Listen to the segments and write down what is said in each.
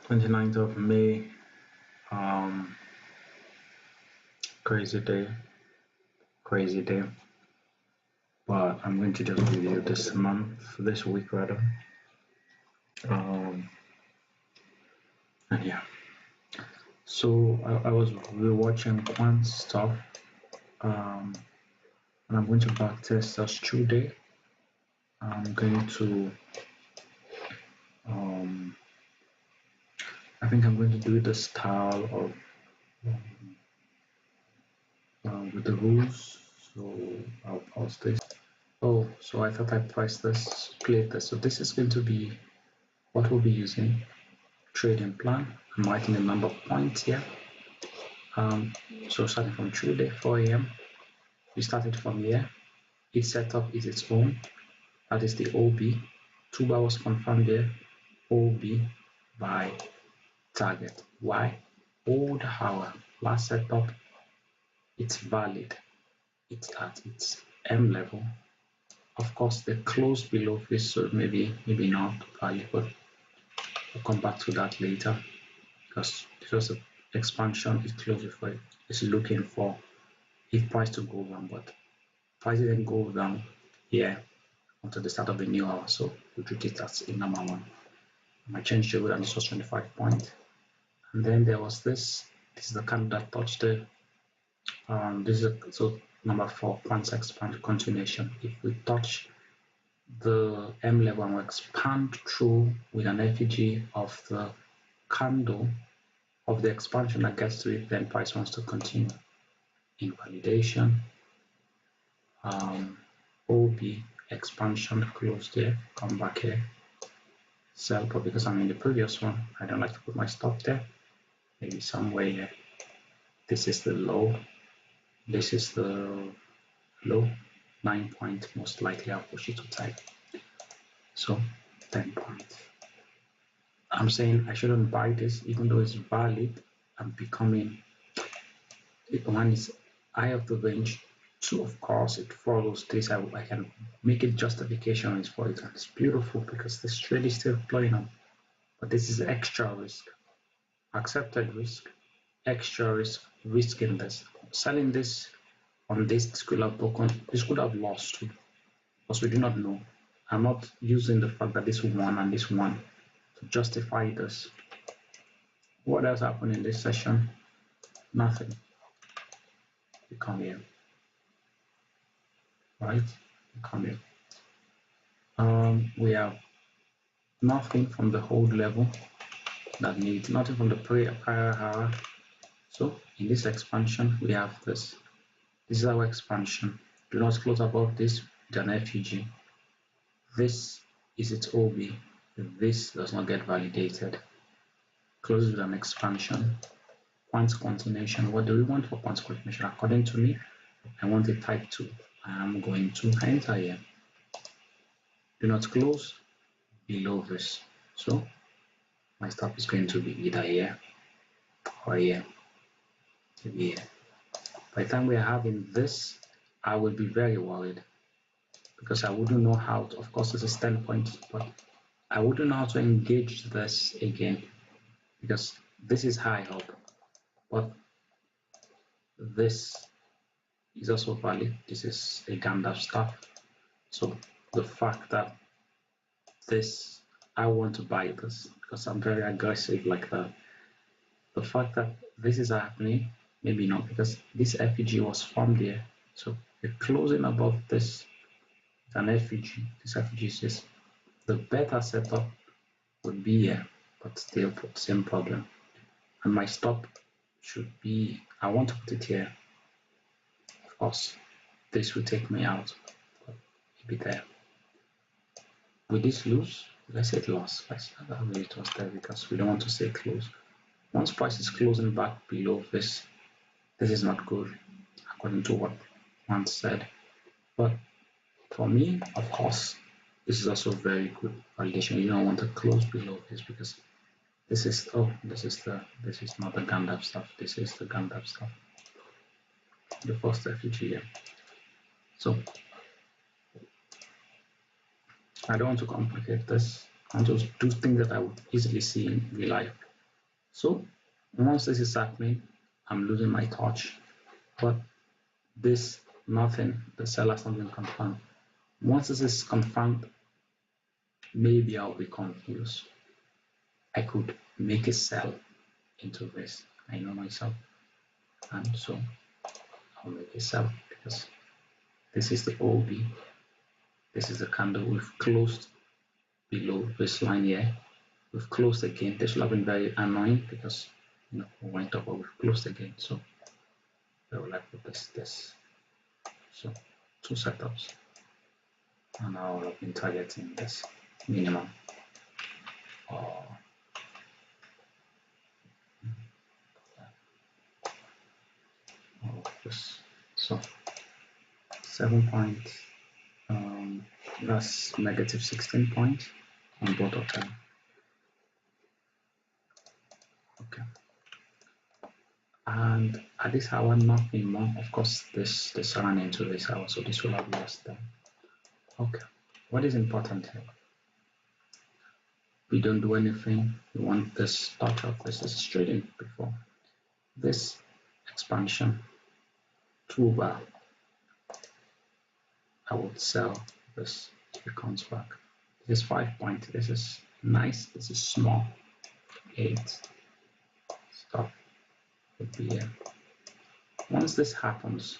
29th of May, um, crazy day, crazy day. But I'm going to just review this week rather. Um, and yeah, so I was rewatching Quant stuff, um, and I'm going to backtest us today. I'm going to, um, I think I'm going to do the style of with the rules. So I'll pause this. Oh, so I thought I pressed this, played this. So this is going to be what we'll be using. Trading plan. I'm writing the number of points here. So starting from Tuesday, 4 a.m. We started from here. Each setup is its own. That is the OB. 2 bar was confirmed there. OB by target. Why? Old hour. Last setup. It's valid. It's at its M level. Of course, the close below this, so maybe not valid, but we'll come back to that later because the expansion is close before it. It's looking for if price to go down, but price didn't go down here until the start of the new hour, so we treat it as a number one. I changed the and this was 25 points, and then there was this. This is the candle that touched the. This is so number 4 points expand continuation. If we touch the M level and we expand through with an effigy of the candle of the expansion that gets to it, then price wants to continue. Invalidation, OB expansion close there, come back here, sell, but because I'm in the previous one, I don't like to put my stop there, maybe somewhere here. This is the low, this is the low, 9 points, most likely I'll push it to type. So 10 points. I'm saying I shouldn't buy this even though it's valid. I'm becoming, one is eye of the range, 2 of course it follows this. I can make it justifications for it, and it's beautiful because this trade is still playing on, but this is extra risk, accepted risk, extra risk, risk in this. Selling this on this could have broken, this could have lost because we do not know. I'm not using the fact that this won and this won to justify this. What else happened in this session? Nothing. We come here, right? We come here. We have nothing from the hold level that needs, nothing from the prior hour. So in this expansion, we have this. This is our expansion. Do not close above this with an FUG. This is its OB. This does not get validated. Closes with an expansion. Points continuation. What do we want for points continuation? According to me, I want a type 2. I am going to enter here. Do not close below this. So my stop is going to be either here or here. Maybe here. By the time we are having this, I will be very worried because I wouldn't know how to, of course this is 10 points, but I wouldn't know how to engage this again because this is high up, but this is also valid. This is a Gandalf stuff. So the fact that this, I want to buy this because I'm very aggressive like that. The fact that this is happening, maybe not, because this FEG was formed here. So we're closing above this with an FEG. This FEG says the better setup would be here, but still same problem. And my stop should be, I want to put it here. Of course, this will take me out, but maybe there. With this lose, let's say it lost. Let's not have it was there because we don't want to say close. Once price is closing back below this, this is not good, according to what one said. But for me, of course, this is also very good validation. You don't want to close below this because this is, this is not the Gandalf stuff. This is the Gandalf stuff. The first FEG. So I don't want to complicate this. I want to do things that I would easily see in real life. So once this is happening, I'm losing my touch. But this nothing, the seller has not been confirmed. Once this is confirmed, maybe I'll be confused. I could make a sell into this. I know myself. And so I'll make a sell because this is the OB. This is the candle we've closed below this line here. We've closed again. This will have been very annoying because we went up, but we've closed again. So I would like to put this. So 2 setups. And now I've been targeting this minimum. This. So 7 points. That's negative 16 points on both of them. Okay. And at this hour, nothing more. Of course, this ran into this hour, so this will have lost them. Okay. What is important here? We don't do anything. We want this touch of this. This is trading before this expansion to bar. I would sell this if it comes back. This is 5 points. This is nice. This is small. 8. Stop. Would be here. Once this happens,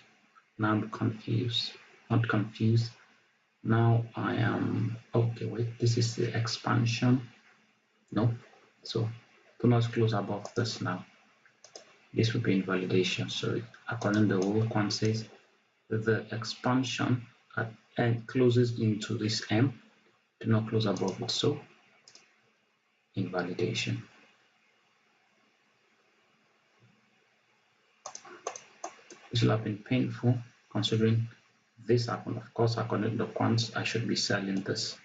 now I'm confused. Not confused. Now I am okay. Wait, this is the expansion. No, so do not close above this now. This will be invalidation. So according to the rule, one says that the expansion at end closes into this M. Do not close above it. So invalidation. This will have been painful considering this happened. Of course, according to the quants, I should be selling this,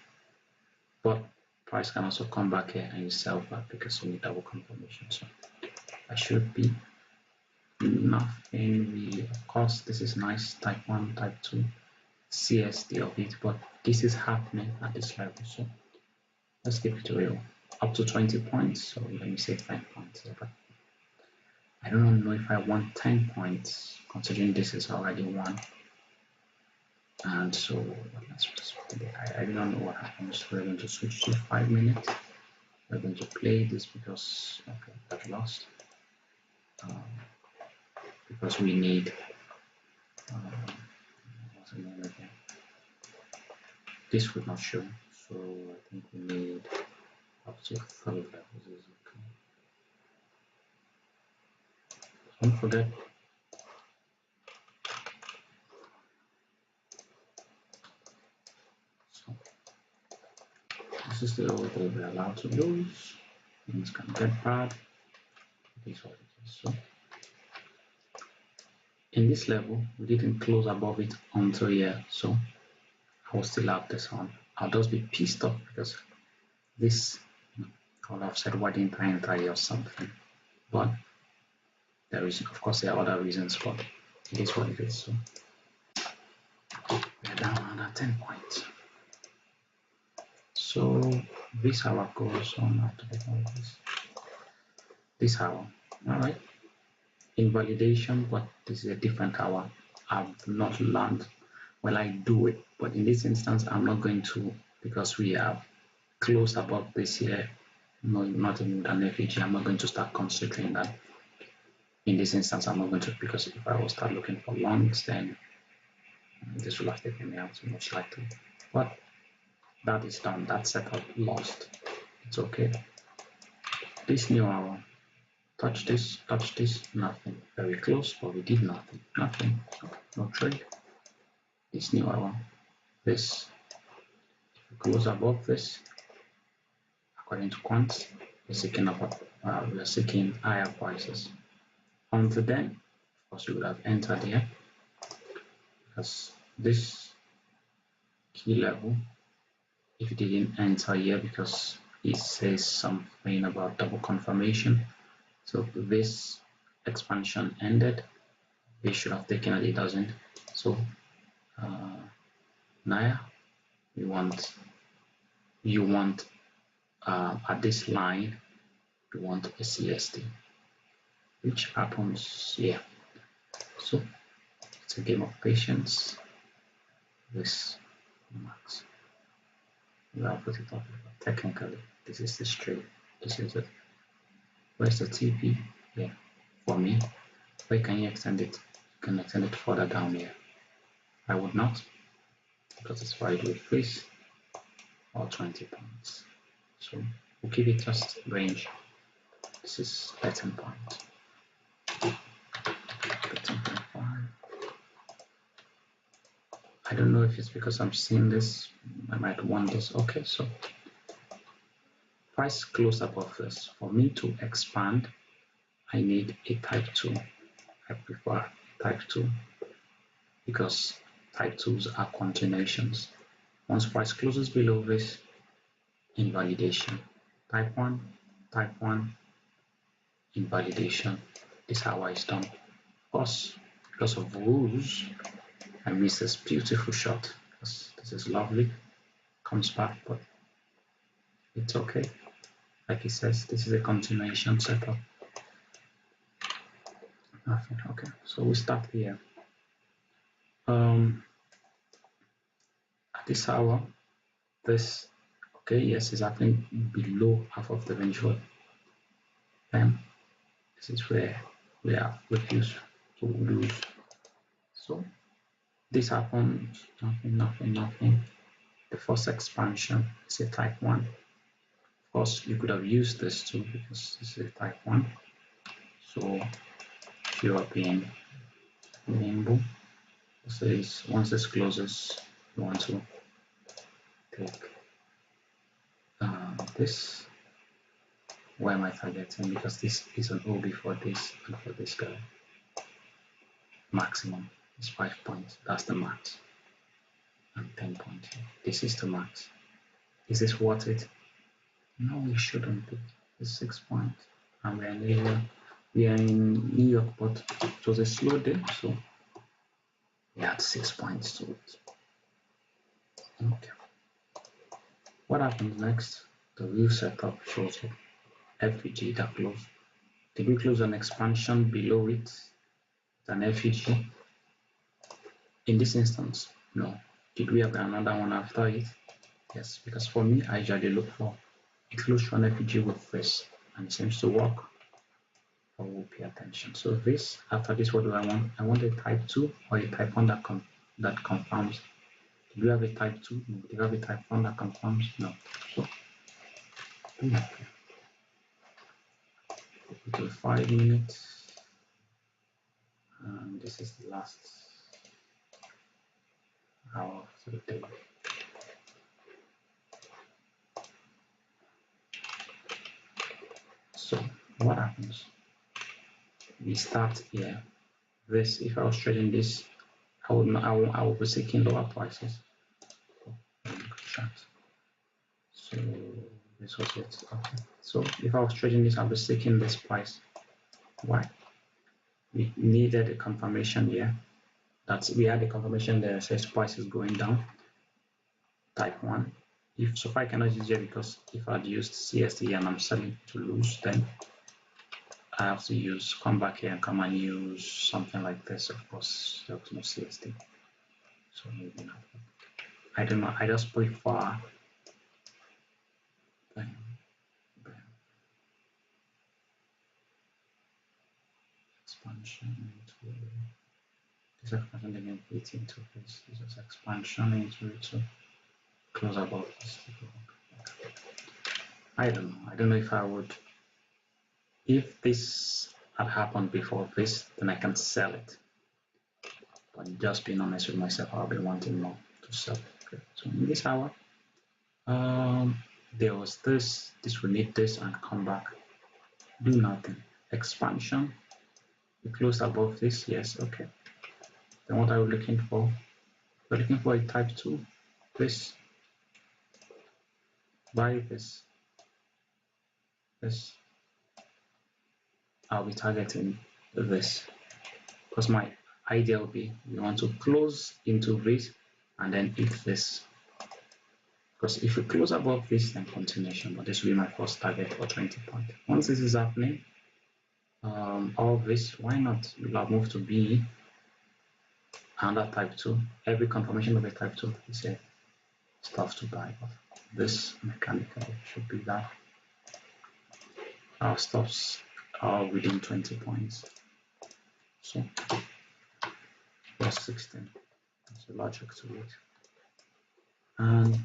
but price can also come back here and you sell back because you need double confirmation. So I should be nothing really. Of course, this is nice, type 1, type 2, CSD of it, but this is happening at this level. So let's keep it real. Up to 20 points, so let me say 10 points here, but I don't know if I want 10 points considering this is already 1. And so let's just I don't know what happens. We're going to switch to 5 minutes. We're going to play this because okay, I've lost. Because we need what's the name again? This would not show, so I think we need up to 3 levels is okay. Don't forget this is the order we're allowed to lose. Things can get bad. It is what it is. So in this level, we didn't close above it until here, so I will still have this on. I'll just be pissed off because this, I would have said, why didn't I enter here or something? But there is, of course, there are other reasons, but it is what it is. So we're down under 10 points. So this hour goes on after this hour. All right. Invalidation, but this is a different hour. I've not learned. Well, I do it, but in this instance, I'm not going to because we are close above this here. No, not in an FEG. I'm not going to start considering that. In this instance, I'm not going to because if I will start looking for longs, then this will have taken me out most likely. But that is done. That setup lost. It's okay. This new hour. Touch this, nothing. Very close, but we did nothing. Nothing. No trade. This new hour. This. If we close above this, according to quants, we are seeking higher prices. Until then, of course, we would have entered here because this key level, if it didn't enter here because it says something about double confirmation. So this expansion ended. They should have taken it. It doesn't. So now you want at this line you want a CST, which happens here. So it's a game of patience. This max. I'll put it up. Technically, this is the straight. This is it. Where's the TP? Yeah. For me, where can you extend it? You can extend it further down here. I would not, because it's wide with freeze or 20 points. So we'll keep it just range. This is 13 points. 13.5. I don't know if it's because I'm seeing this. I might want this. Okay, so price close above this. For me to expand, I need a type 2. I prefer type 2 because type 2s are continuations. Once price closes below this, invalidation. Type 1, type 1, invalidation. This is how it's done. Of course, because of rules, I missed this beautiful shot. This is lovely. Comes back, but it's okay. Like it says, this is a continuation setup. Nothing. Okay, so we start here. At this hour, this okay, yes, is happening below half of the range. Then this is where we are refused to lose. So this happens, nothing. The first expansion is a type 1. Of course, you could have used this too because this is a type 1. So if you are being nimble, this is once this closes, you want to take this. Why am I targeting? Because this is an OB for this and for this guy. Maximum is 5 points. That's the max. And 10 points. This is the max. Is this worth it? No, it shouldn't be. It's 6 points. And we are in New York, but it was a slow day, so we had 6 points to it. Okay. What happens next? The real setup shows up. FEG that close. Did we close an expansion below it? It's an FEG. In this instance, no. Did we have another one after it? Yes, because for me, I usually look for a close run FEG with this, and it seems to work. I will pay attention. So this, after this, what do I want? I want a type 2 or a type 1 that confirms. Did we have a type 2? No. Did we have a type 1 that confirms? No. So, okay. To 5 minutes. And this is the last hour of the day. So what happens? We start here. This, if I was trading this, I would be seeking lower prices. So this was it. Okay. So if I was trading this, I would be seeking this price. Why? We needed a confirmation here. We had a confirmation there that says price is going down. Type 1. If so far I cannot use it because if I'd used CST and I'm selling to lose, then I have to come back here and come and use something like this. Of course, there was no CST. So maybe not. I don't know. I just prefer expansion into this expansion again, 18 to this. This is expansion into it to close above this. I don't know. I don't know if I would. If this had happened before this, then I can sell it. But just being honest with myself, I'll be wanting more to sell. Okay. So in this hour, there was this will need this and come back. Do nothing. Expansion. We close above this, yes, okay. Then what are we looking for? We're looking for a type 2. This. Buy this. This. I'll be targeting this. Because my idea will be we want to close into this and then hit this. Because if we close above this, then continuation, but this will be my first target for 20 points. Once this is happening, all of this, why not? We'll have moved to B, another type 2. Every confirmation of a type 2 is a stuff to buy. But this mechanical should be that. Our stops are within 20 points. So, plus 16. That's a logic to it. And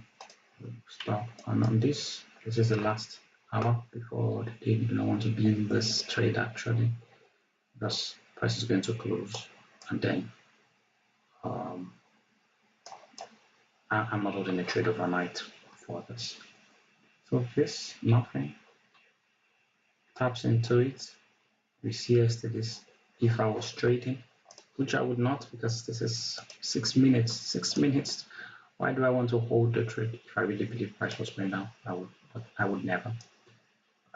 stop. And on this is the last hour before the day. We don't want to be in this trade actually, because price is going to close, and then I'm not holding a trade overnight for this. So this nothing taps into it. We see yesterday's. If I was trading, which I would not, because this is 6 minutes. 6 minutes. Why do I want to hold the trade if I really believe price was going down? I would never,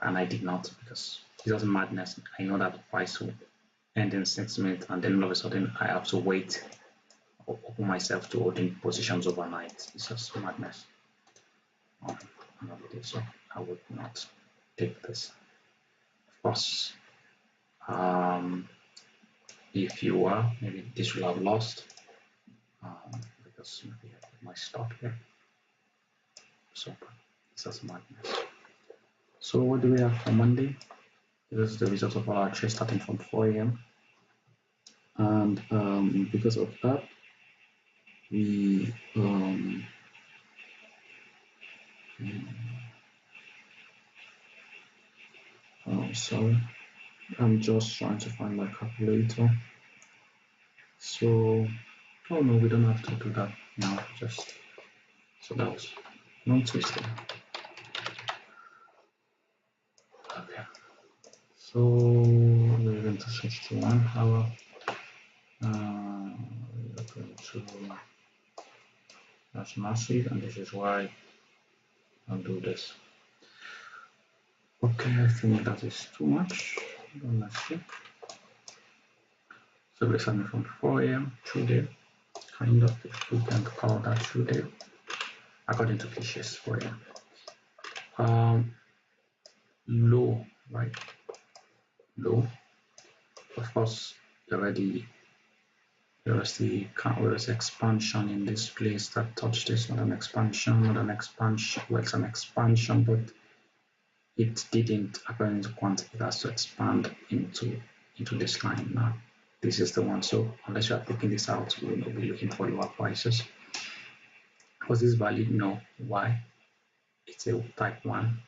and I did not, because it's just madness. I know that the price will end in 6 minutes, and then all of a sudden I have to wait or open myself to holding positions overnight. It's just madness. So I would not take this. Of course, if you are, maybe this will have lost, because maybe I put my stop here. So it's just madness. So what do we have for Monday? This is the result of our trade starting from 4 a.m. And because of that, we sorry, I'm just trying to find my calculator. So, oh no, we don't have to do that now. Just so that was no twisting. Okay. So we're going to 61 hour. We're going to, that's massive, and this is why I'll do this. Okay, I think that is too much. Let's see. So we're starting from 4 a.m. through there. Kind of, if we can call that through there. According to cliches, 4 a.m. Low, right? Low. Of course, already there is expansion in this place that touched this. Not an expansion. Well, it's an expansion, but it didn't, according to quantity, it has to expand into this line now. This is the one. So unless you are taking this out, we will be looking for lower prices. Was this valid? No. Why? It's a type 1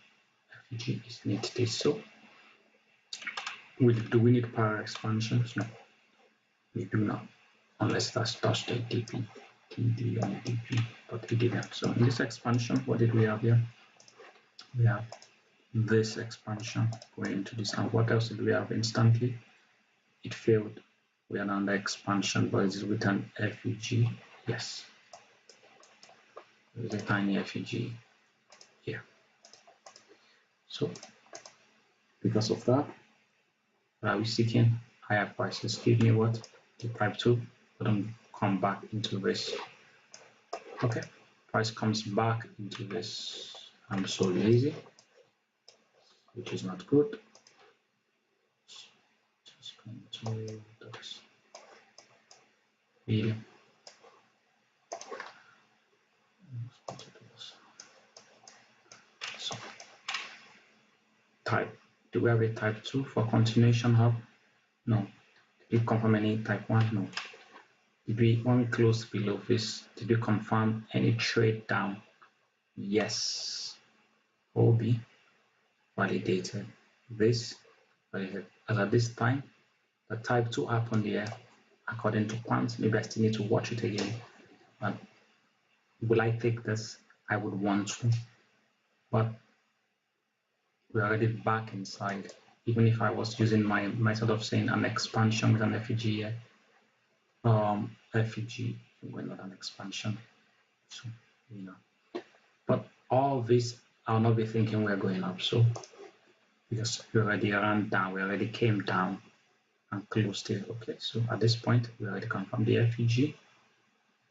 FEG. It needs this. So do we need power expansions? No, we do not, unless that's touched the DP, TD and DP, but it didn't. So in this expansion, what did we have here? We have this expansion going into this, and what else did we have instantly? It failed. We are under expansion, but it's with an FEG. Yes, there's a tiny FEG here. So because of that, are we seeking higher prices? Give me what? The type 2, but don't come back into this. Okay, price comes back into this. I'm so lazy, which is not good. Just going to this. Really. So, type. Do we have a type 2 for continuation hub? No. Did we confirm any type 1? No. Did we, when we closed below this, did we confirm any trade down? Yes. OB validated. This validated. As at this time, the type 2 happened here according to quant. Maybe I still need to watch it again. But will I take this? I would want to. But we're already back inside. Even if I was using my method of saying an expansion with an FEG here, FEG, we're not an expansion. So, you know. But all this, I'll not be thinking we're going up. So, because we already ran down, we already came down and closed it. Okay, so at this point, we already confirmed the FEG.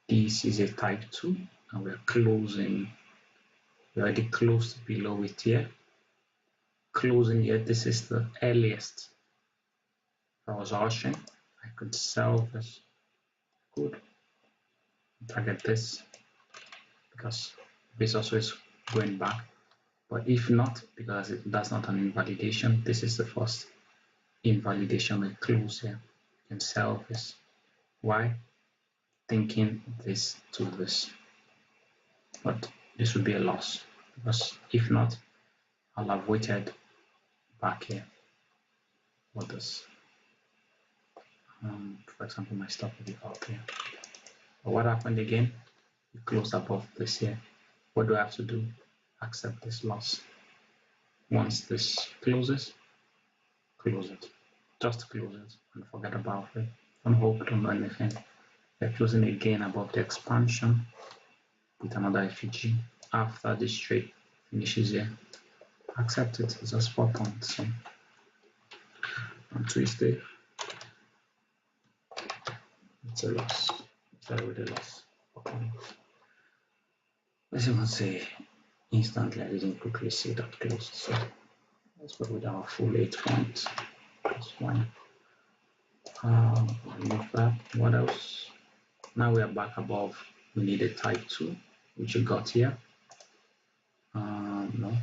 This is a type 2, and we're closing We already closed below it here. Closing here, this is the earliest. If I was rushing, I could sell this. Good. Target this because this also is going back. But if not, because that's not an invalidation, this is the first invalidation. We close here. You can sell this. Why? Thinking this to this. But this would be a loss because if not, I'll have waited back here for this. For example, my stop will be up here. But what happened again? We closed above this here. What do I have to do? Accept this loss. Once this closes, close it. Just close it and forget about it. Don't hope, don't do anything. We're closing again above the expansion with another FEG. After this trade finishes here, accept it. It's just 4 points. So, on Tuesday, it's a loss. It's already a loss. 4 points. Let's even say instantly I didn't quickly see that closed. So let's go with our full 8 points. That's fine. Remove that. What else? Now we are back above. We need a type 2, which you got here. No,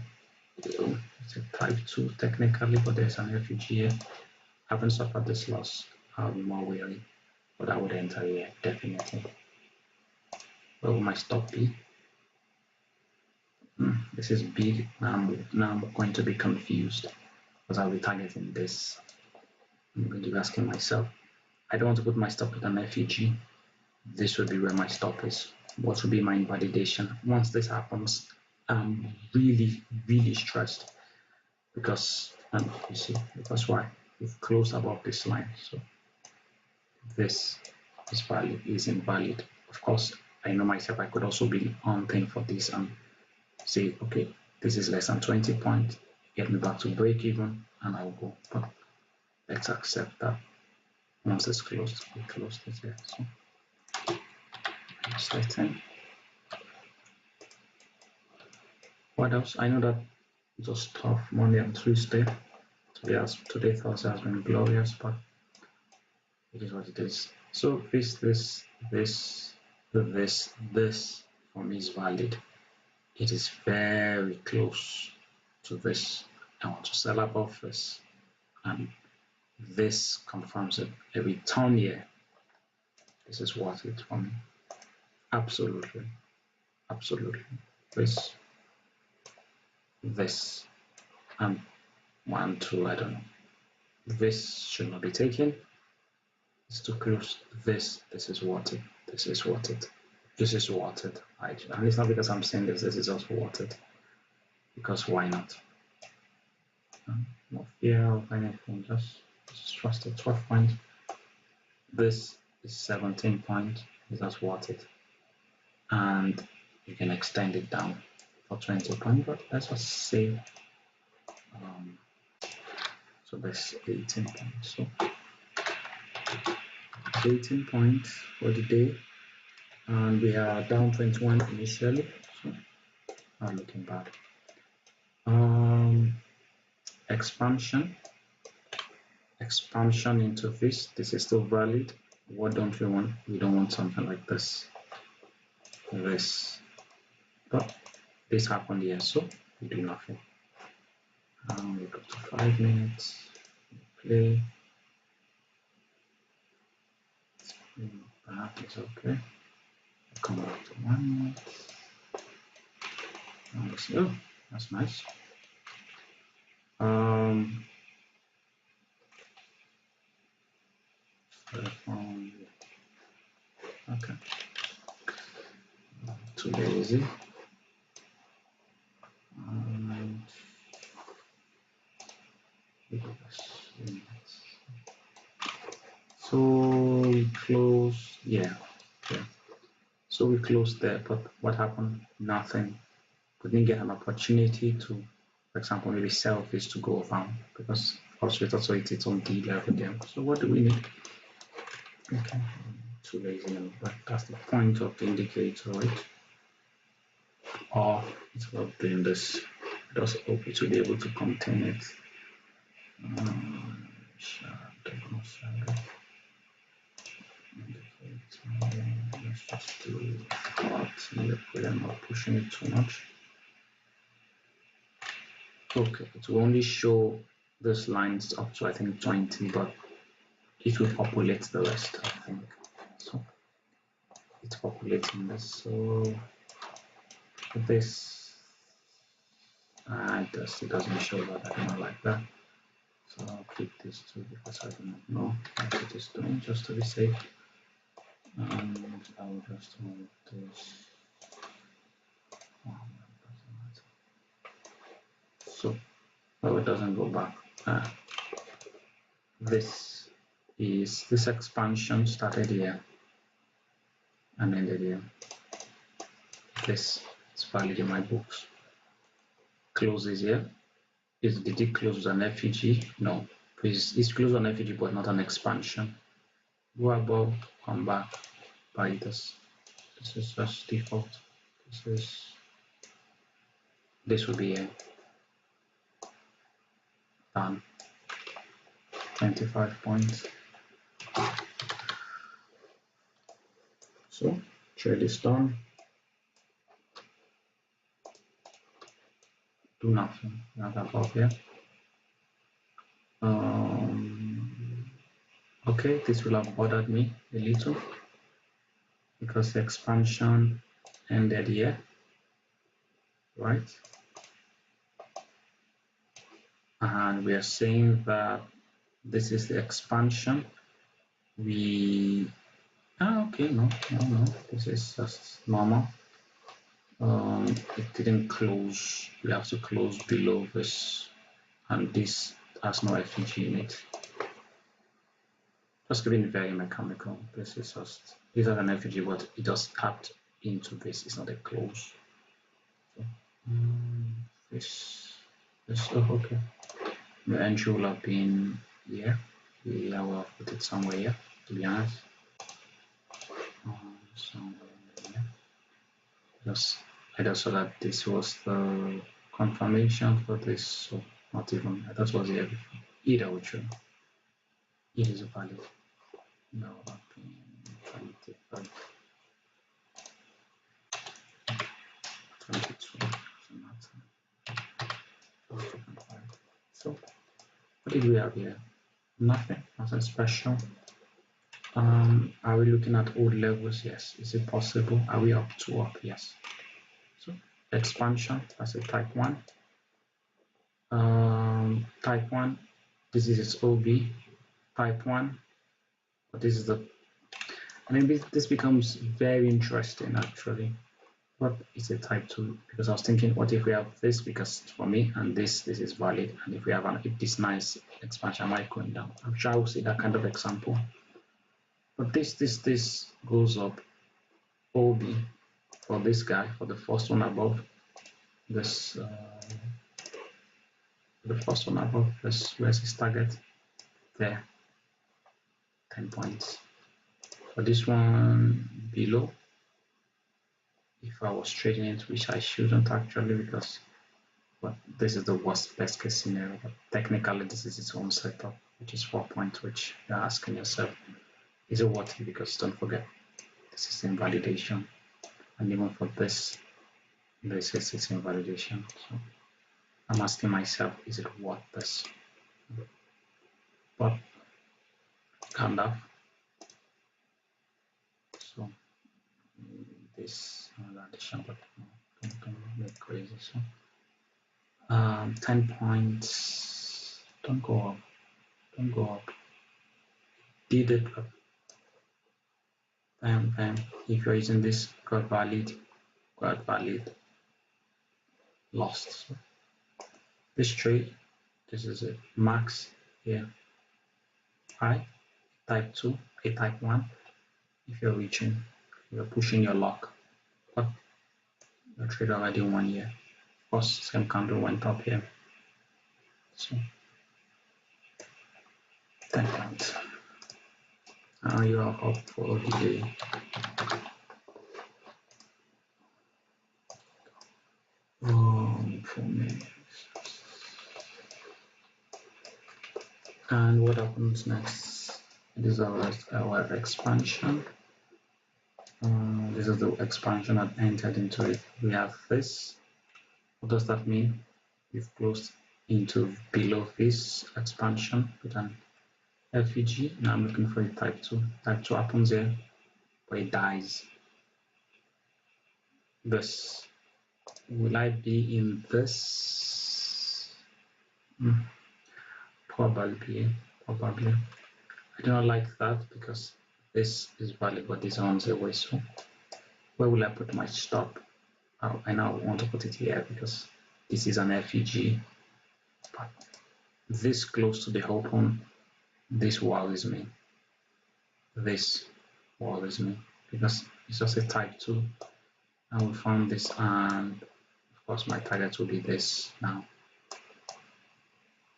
it's a type 2 technically, but there's an refugee here. I haven't suffered this loss. I'll be more wary, but I would enter here definitely. Where will my stop be? This is big. Now I'm going to be confused because I'll be targeting this. I'm going to be asking myself, I don't want to put my stop with an FEG. This would be where my stop is. What would be my invalidation? Once this happens, I'm really, really stressed because, you see, because why? We've closed above this line. So this is valid, is invalid. Of course, I know myself, I could also be on thing for this and say, okay, this is less than 20 points, get me back to break even, and I'll go. But let's accept that. Once it's closed, we close this here. So setting. What else? I know that it was tough Monday and Tuesday. Today Thursday has been glorious, but it is what it is. So this for me is valid. It is very close to this. I want to sell above this, and this confirms it. A return here. This is worth it for me. Absolutely, absolutely. This, and 1, 2. I don't know. This should not be taken. It's too close. This is worth it. This is worth it. This is worth it. And it's not because I'm saying this. This is also worth it. Because why not? No fear of anything. Just trust it. 12 points. This is 17 points. That's worth it. And you can extend it down for 20 points. But let's just say. So that's 18 points. So 18 points for the day, and we are down 21 initially, so not looking bad. Expansion into this is still valid. What don't we want? We don't want something like this, but this happened here, so we do nothing. We go to 5 minutes, play. That is okay. Come back to 1 minute. Oh, that's nice. Okay. Too lazy. So we close, yeah. So we closed there, but what happened? Nothing. We didn't get an opportunity to, for example, maybe sell this to go down because also it's also its own D level there. So what do we need? Okay, too lazy, but that's the point of the indicator, right? or it's not doing this. Just hope it will be able to contain it. Let's just do hot. Hopefully I'm not pushing it too much. Okay, it will only show this lines up to I think 20, but it will populate the rest, I think. So it's populating this. So this it doesn't show that. I don't like that. So I'll keep this too because I do not know what it is doing, just to be safe. And I'll just move this. So it doesn't go back. This expansion started here and ended here. This is valid in my books. Closes here. Did it close with an FEG? No. It's closed on FEG but not an expansion. Go above, come back, buy this. This is just default. This will be here. Done. 25 points. So trade is done. Do nothing. Not above here. Okay, this will have bothered me a little because the expansion ended here, right? And we are saying that this is the expansion. Okay, no, this is just normal. It didn't close. We have to close below this, and this has no FEG in it. Just giving it very mechanical. This is an FEG, but it just tapped into this. It's not a close. So, okay. The entry will have been here. I will have put it somewhere here, to be honest. Somewhere here. I just saw that this was the confirmation for this, so not even, that was here before. Either way, true. It is valid. No, up in 25. 22. So, what did we have here? Nothing special. Are we looking at old levels? Yes. Is it possible? Are we up? Yes. So expansion, that's a type 1. Type 1, this is its OB. Type 1, but this is this becomes very interesting actually. But it's a type 2 because I was thinking, what if we have this, because for me, and this is valid, and if we have this nice expansion might going down. I'm sure I will see that kind of example. But this goes up OB for this guy, for the first one above. This the first one above, where's his target? There. 10 points. For this one below, if I was trading it, which I shouldn't actually, because this is the best case scenario, but technically this is its own setup, which is 4 points, which you're asking yourself, is it worth it? Because don't forget, this is invalidation, and even for this is its invalidation. So I'm asking myself, is it worth this? But kind of. So this addition, but don't make crazy. So 10 points. Don't go up. Did it up. Bam. If you're using this, got valid, lost. So this trade, this is it. Max here. High, type 2, a type 1. If you're reaching, you're pushing your lock. But your trade already 1 year. Of course, same candle went up here. So 10 points. Now you are up for the day. 4 minutes. And what happens next? This is our expansion. This is the expansion that entered into it. We have this. What does that mean? We've closed into below this expansion with an FEG. Now I'm looking for a type 2. Type 2 happens here, but it dies. This. Will I be in this? Probably. I do not like that because this is valid, but this runs away. So where will I put my stop? I now want to put it here because this is an FEG. But this close to the open, this worries me. This worries me because it's just a type 2. I will find this, and of course my target will be this now.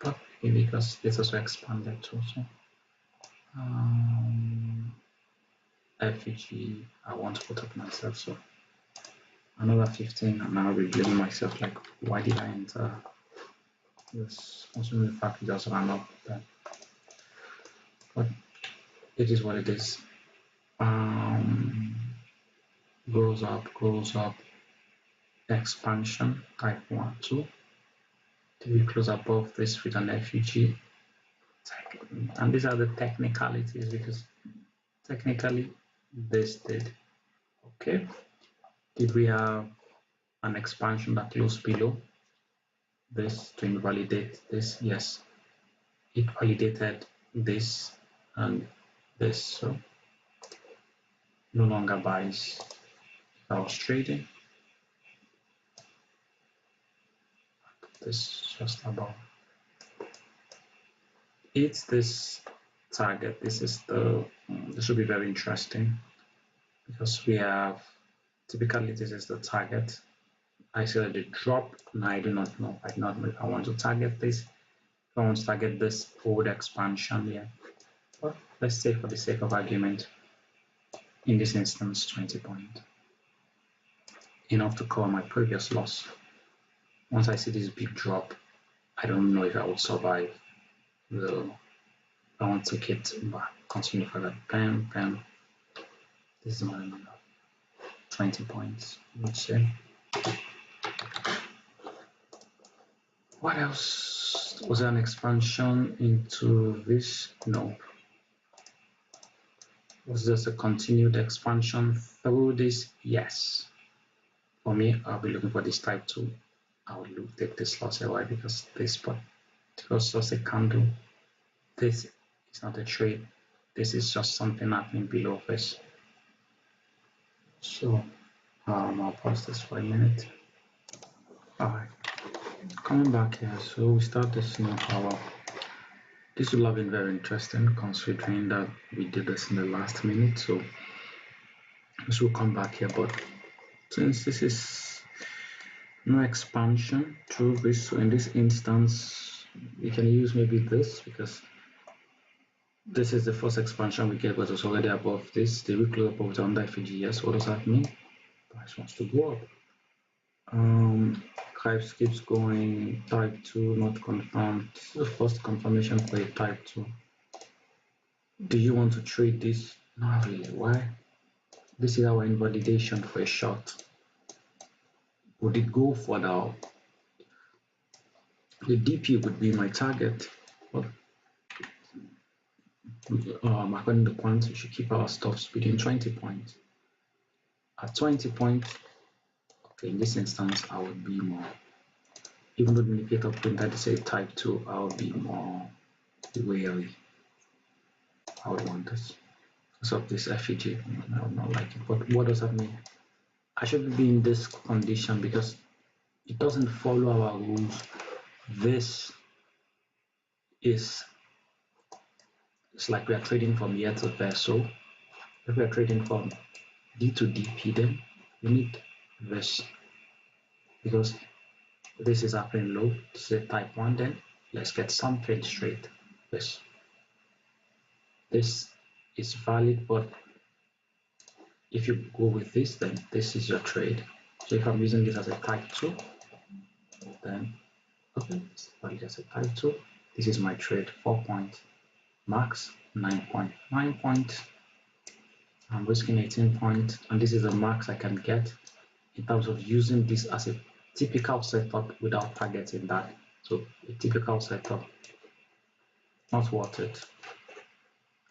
But because this also expanded too. So FEG I want to put up myself, so another 15, and now blaming myself like, why did I enter this? Also the fact it just ran up there, but it is what it is. Goes up, expansion type 1 2. Do we close above this with an FEG? And these are the technicalities, because technically this did. Okay, did we have an expansion that closed below this to invalidate this? Yes, it validated this and this, so no longer buys. If I was trading, this just above. It's this target. This is the this will be very interesting because we have, typically this is the target. I said the drop. Now I do not know. I do not know if I want to target this. If I want to target this old expansion here, but let's say for the sake of argument, in this instance 20 points, enough to cover my previous loss. Once I see this big drop, I don't know if I will survive. I want to take it back, continue for that. Bam. This is my number. 20 points, I would say. What else? Was there an expansion into this? No. Was this a continued expansion through this? Yes. For me, I'll be looking for this type 2. I will take this loss away because this spot, it was just a candle. This is not a trade. This is just something happening below this. So I'll pause this for a minute. Alright, coming back here, so we start this new power. This will have been very interesting considering that we did this in the last minute. So this will come back here, but since this is no expansion through this, so in this instance we can use maybe this, because this is the first expansion we get, but it's already above this. Did we close above the under FEG? Yes. What does that mean? Price wants to go up. Price keeps going. Type 2 not confirmed. This is the first confirmation for a type 2. Do you want to trade this? Not really. Why? This is our invalidation for a short. Would it go further up? The DP would be my target, but according to points, we should keep our stops within 20 points. At 20 points, okay, in this instance, I would be more, even though the indicator printed to say type 2, I would be more wary. I would want this. So this FEG, I would not like it. But what does that mean? I should be in this condition because it doesn't follow our rules. This is, it's like we are trading from here to there. So if we are trading from D to DP, then we need this, because this is happening low. This is type 1, then let's get something straight. This is valid, but if you go with this, then this is your trade. So if I'm using this as a type 2, then okay, it's valid as a type 2. This is my trade, 4 point max, 9.9 point. I'm risking 18 points, and this is the max I can get in terms of using this as a typical setup without targeting that. So a typical setup, not worth it.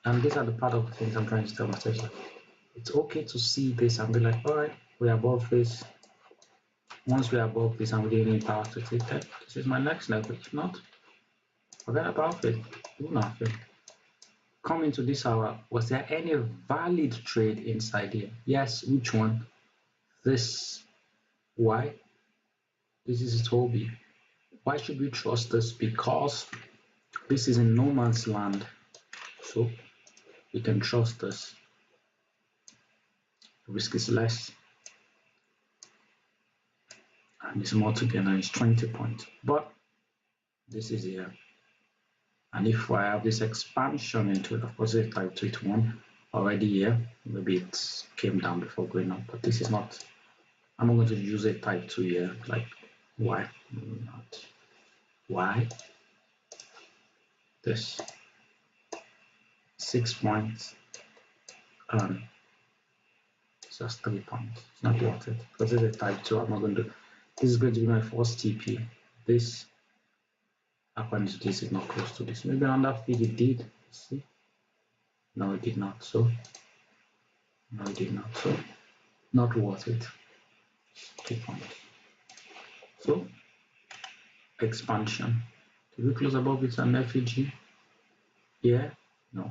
And these are the part of the things I'm trying to tell myself. Like, it's okay to see this and be like, all right, we're above this. Once we're above this and we didn't interact with it, then this is my next level. If not, forget about it. Do nothing. Come into this hour, was there any valid trade inside here? Yes, which one? This. Why? This is Toby. Why should we trust this? Because this is in no man's land. So we can trust this. Risk is less. And it's more together, it's 20 points. But this is here. And if I have this expansion into it, of course, it's type 2 to 1 already here. Maybe it came down before going up, but this is not. I'm not going to use a type 2 here. Like, why not? Why? This 6 points. It's just 3 points. It's not worth it because it's a type 2. I'm not going to. This is going to be my first TP. This. According to this, is not close to this. Maybe on that feed it did. See? No, it did not. So, no, it did not. So, not worth it. 2 points. So, expansion. Did we close above it an FEG? Yeah? No.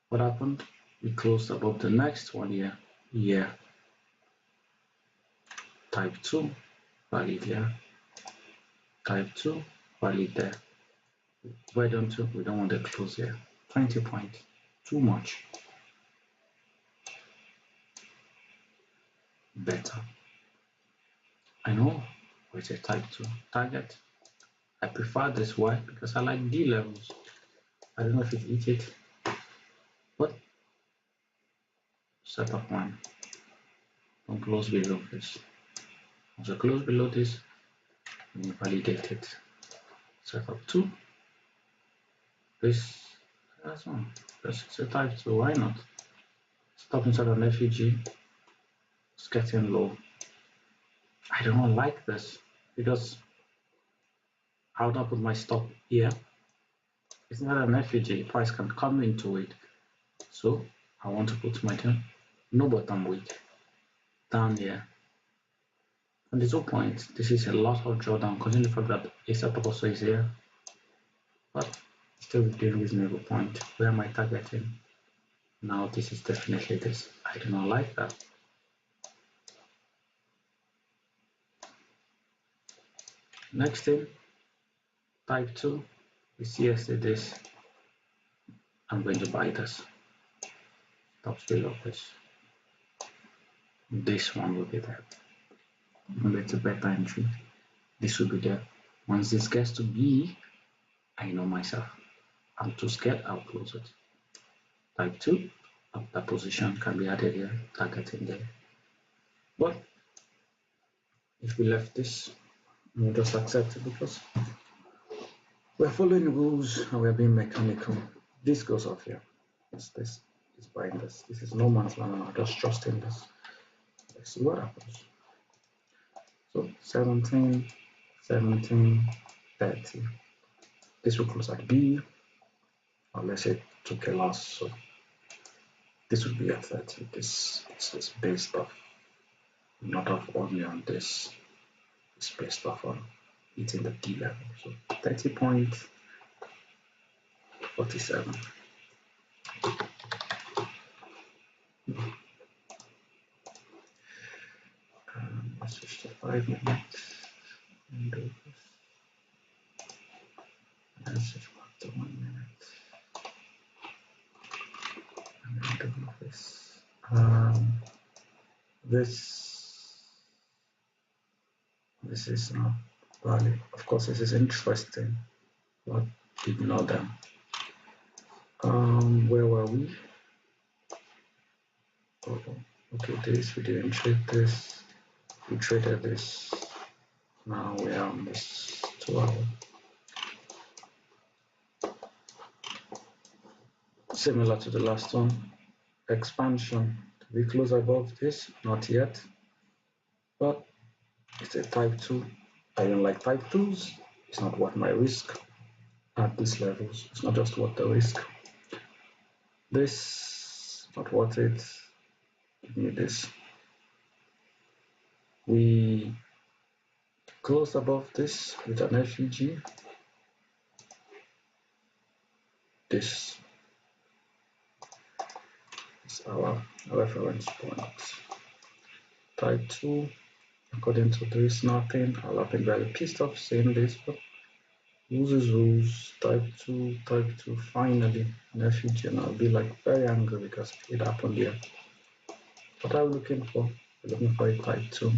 What happened? We closed above the next one here. Yeah. Type 2, valid here. Type 2, valid there. Why don't we don't want to close here. 20 points. Too much. Better. I know it's a type 2 target. I prefer this. Why? Because I like D levels. I don't know if it hit it, but setup 1. Don't close below this. Once you close below this, you validate it. Setup 2. This that's one. This is a type 2. Why not? Stop inside an FEG. It's getting low. I don't like this because how do I put my stop here? It's not an FEG. Price can come into it. So I want to put my turn. No bottom weight down here. And there's no point. This is a lot of drawdown. Considering the fact that a setup also is here. But still within reasonable point. Where am I targeting? Now this is definitely this. I do not like that. Next thing, type 2, we see yesterday this. I'm going to buy this. Tops below this. This one will be there. It's a better entry. This will be there. Once this gets to B, I know myself. I'm too scared, I'll close it. Type 2, that position can be added here, targeting there. But if we left this, we'll just accept it because we're following the rules and we're being mechanical. This goes off here. This is buying this. This is no man's land. I'm just trusting this. Let's see what happens. So 17, 17, 30. This will close at B, or let's say took a loss. So this would be at 30. This is based off, not off only on this. It's based off on hitting the D level. So 30.47. Let's switch to 5 minutes and do this. Let's switch back to 1 minute and then do this. This is not valid. Of course, this is interesting, but ignore them. Where were we? Oh, okay, this we didn't trade this. We traded this. Now we are on this 2 hour. Similar to the last one. Expansion. We close above this? Not yet. But it's a type 2. I don't like type 2s. It's not worth my risk at these levels. It's not just worth the risk. This, not worth it. Give me this. We close above this with an FUG. This is our reference point. Type 2, according to this, nothing. I'll have been very pissed off saying this, but rules is rules. Type 2, finally, an FUG, and I'll be like very angry because it happened here. What are we looking for? We're looking for a type 2.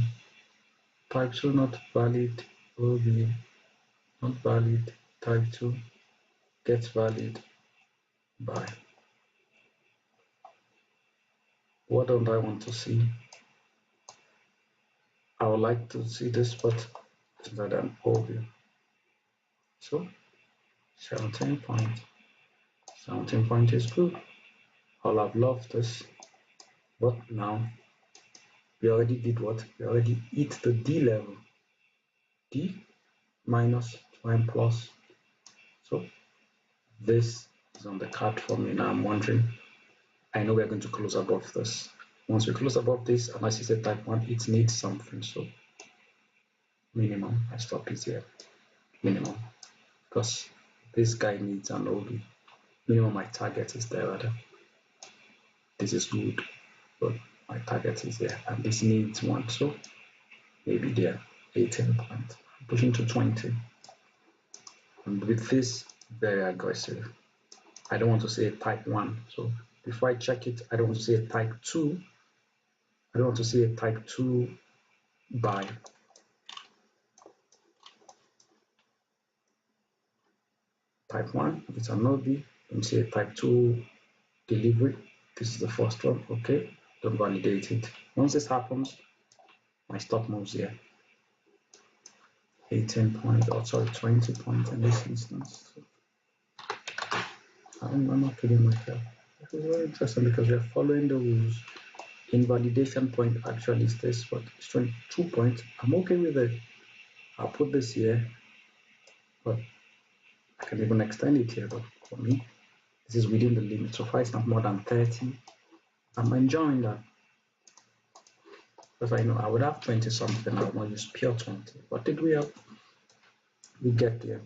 Type 2 not valid, OB not valid, type 2 gets valid by. What don't I want to see? I would like to see this, but it's not an OB. So 17 point. 17 point is good. I'll have loved this, but now we already did what? We already hit the D level. D minus 1 plus. So this is on the card for me. Now I'm wondering, I know we're going to close above this. Once we close above this, unless it's a type 1, it needs something. So minimum, I stop it here. Minimum. Because this guy needs an OB. Minimum, my target is there rather. This is good, but my target is there. And this needs one. So maybe there, 18 point. I'm pushing to 20. And with this, very aggressive. I don't want to say a type 1. So before I check it, I don't want to say a type 2. I don't want to say a type 2 buy. Type 1, it's an OB. Let me say a type 2 delivery. This is the first one. Okay, don't validate it. Once this happens, my stop moves here. 18 points, or sorry, 20 points in this instance. So I'm not kidding myself. This is very interesting because we are following the rules. Invalidation point actually stays what? It's 22 points. I'm okay with it. I'll put this here, but I can even extend it here. But for me, this is within the limit. So far, it's not more than 30. I'm enjoying that. Because I know I would have 20 something. I would not use pure 20. What did we have? We get there.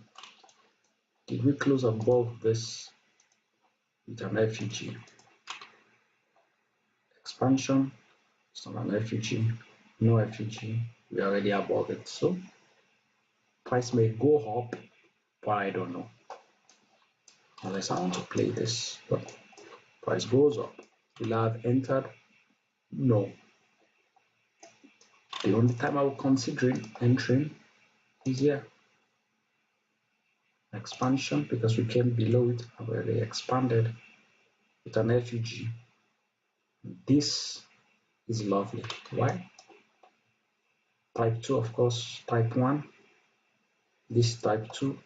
Did we close above this with an FUG? Expansion, it's not an FUG, no FUG, we already above it. So price may go up, but I don't know. Unless I want to play this, but price goes up. Will I have entered? No. The only time I will consider entering is here. Expansion, because we came below it, I've already expanded with an FUG. This is lovely. Why? Type 2, of course, type 1. This type 2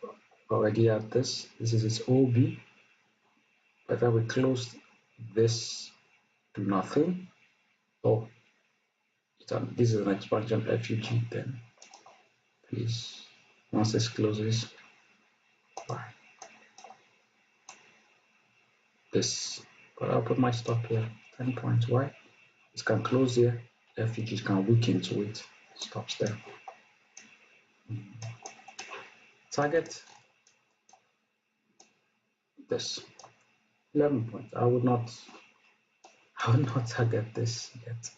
already have this. This is its OB. But if we close this to nothing, oh, this is an expansion FUG, then please, once this closes, bye. This, but I'll put my stop here, 10 points. Why? It can close here, FUG can weaken to it, stops there. Target, this, 11 points. I would not target this yet.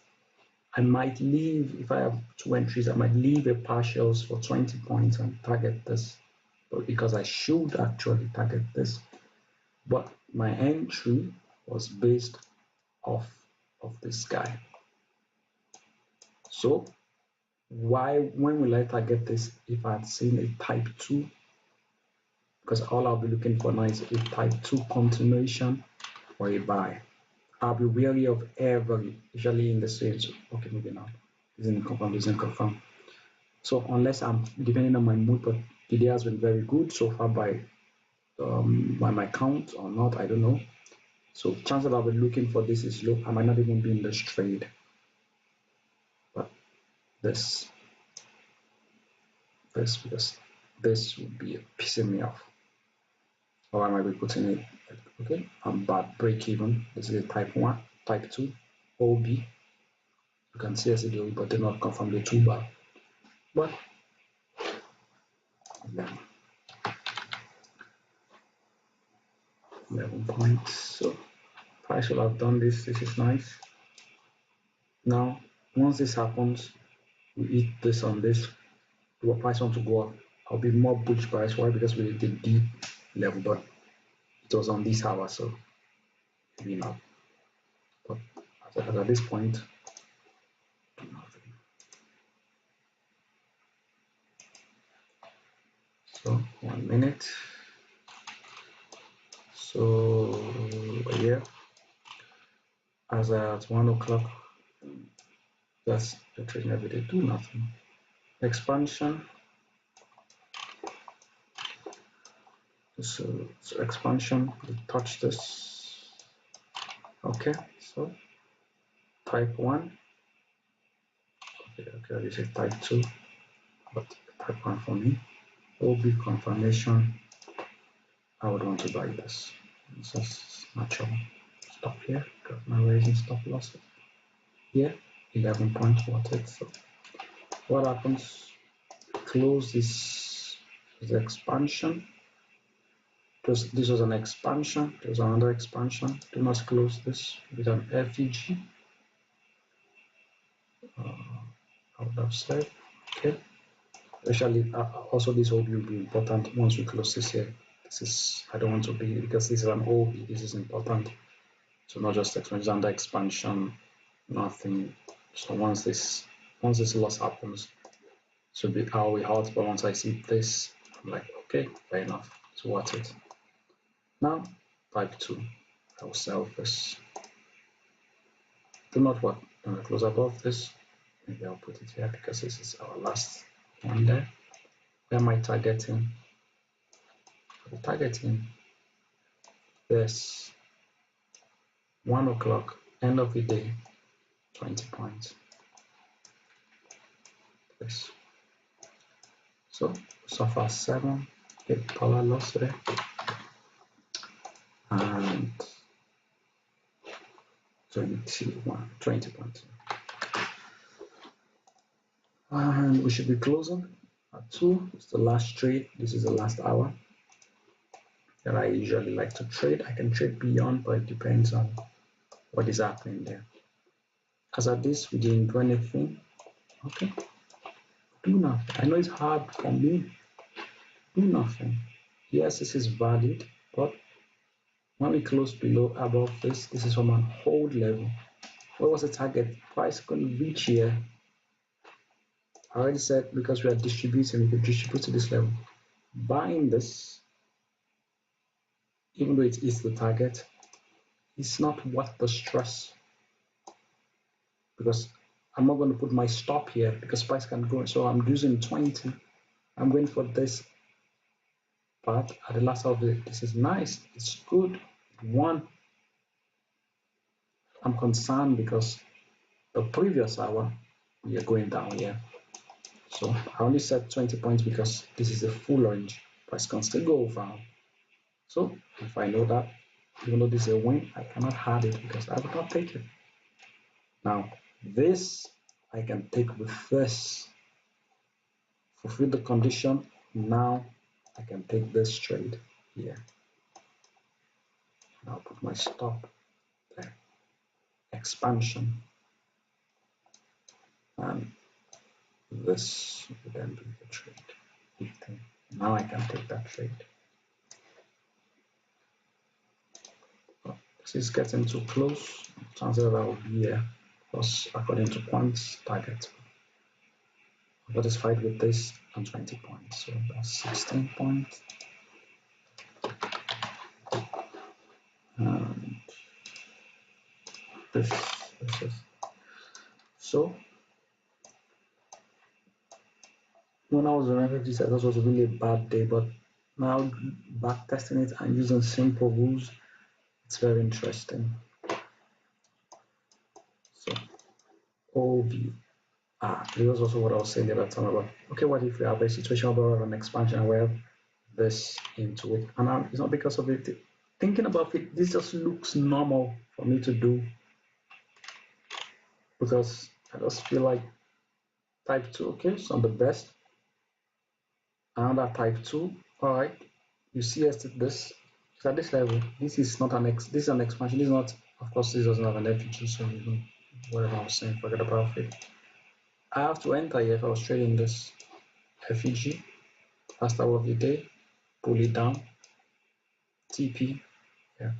I might leave, if I have 2 entries, I might leave a partials for 20 points and target this, but because I should actually target this. But my entry was based off of this guy. So when will I target this if I had seen a type 2? Because all I'll be looking for now is a type 2 continuation or a buy. I'll be wary of every, usually in the same. Okay, moving on. Isn't confirmed, isn't confirmed. So unless I'm depending on my mood, but the day has been very good so far by my count or not, I don't know. So chances I'll be looking for this is low. I might not even be in this trade, but this because this would be pissing me off. Or I might be putting it okay. I'm bad break even. This is a type 1, type 2, OB. You can see as it but they're not confirmed the 2 bar. But yeah, 11 points. So I should have done this. This is nice. Now, once this happens, we eat this on this. The price want to go up. I'll be more bullish price. Why? Because we did the D level, but it was on this hour, so maybe not. But at this point, do nothing. So 1 minute. So yeah, as at 1 o'clock, that's the trading every day. Do nothing. Expansion. So expansion. We touch this. Okay. So type 1. Okay. This is type 2, but type 1 for me. OB confirmation. I would want to buy this. It's just natural. Stop here. Got my raising stop losses. Here, 11 points worth it. So what happens? Close this expansion. This was an expansion. There's another expansion. Do not close this with an FEG. I would have said, okay. Especially also this OB will be important once we close this here. This is I don't want to be because this is an OB. This is important. So not just expansion, under expansion, nothing. So once this loss happens, so be how we out. But once I see this, I'm like, okay, fair enough. It's worth it. Now, type 2. I will sell this. Do not what? Close above this. Maybe I'll put it here because this is our last one there. Where am I targeting? I'm targeting this 1 o'clock, end of the day, 20 points. This. So far 7, $8 loss there. And 20 points. And we should be closing at 2. It's the last trade. This is the last hour that I usually like to trade. I can trade beyond, but it depends on what is happening there. As at this, we didn't do anything. Okay. Do nothing. I know it's hard for me. Do nothing. Yes, this is valid, but when we close below above this is from an hold level. What was the target? Price going to reach here. I already said because we are distributing, we can distribute to this level. Buying this, even though it is the target, it's not worth the stress because I'm not going to put my stop here because price can go. So I'm using 20. I'm going for this part at the last of it. This is nice. It's good. One, I'm concerned because the previous hour we are going down here. So I only set 20 points because this is the full range. Price can still go over. So if I know that, even though this is a win, I cannot have it because I will not take it. Now this I can take with this. Fulfill the condition. Now I can take this trade here. Now put my stop there. Expansion. And this will then be the trade. Now I can take that trade. This is getting too close. Chances that I will be here because according to points target. Let us fight with this and 20 points. So that's 16 points. And this is so when I was running this, that was a really bad day, but now back testing it and using simple rules, it's very interesting. So OV. This was also what I was saying the other time about, okay, what if we have a situation where we have an expansion and we have this into it? And it's not because of it. Thinking about it, this just looks normal for me to do because I just feel like type 2, okay, it's not the best. Another type 2, all right, you see us at this, so at this level, this is not this is an expansion, this is not, of course, this doesn't have an effigy, so whatever I was saying, forget about it. I have to enter here if I was trading this effigy, last hour of the day, pull it down, TP, yeah.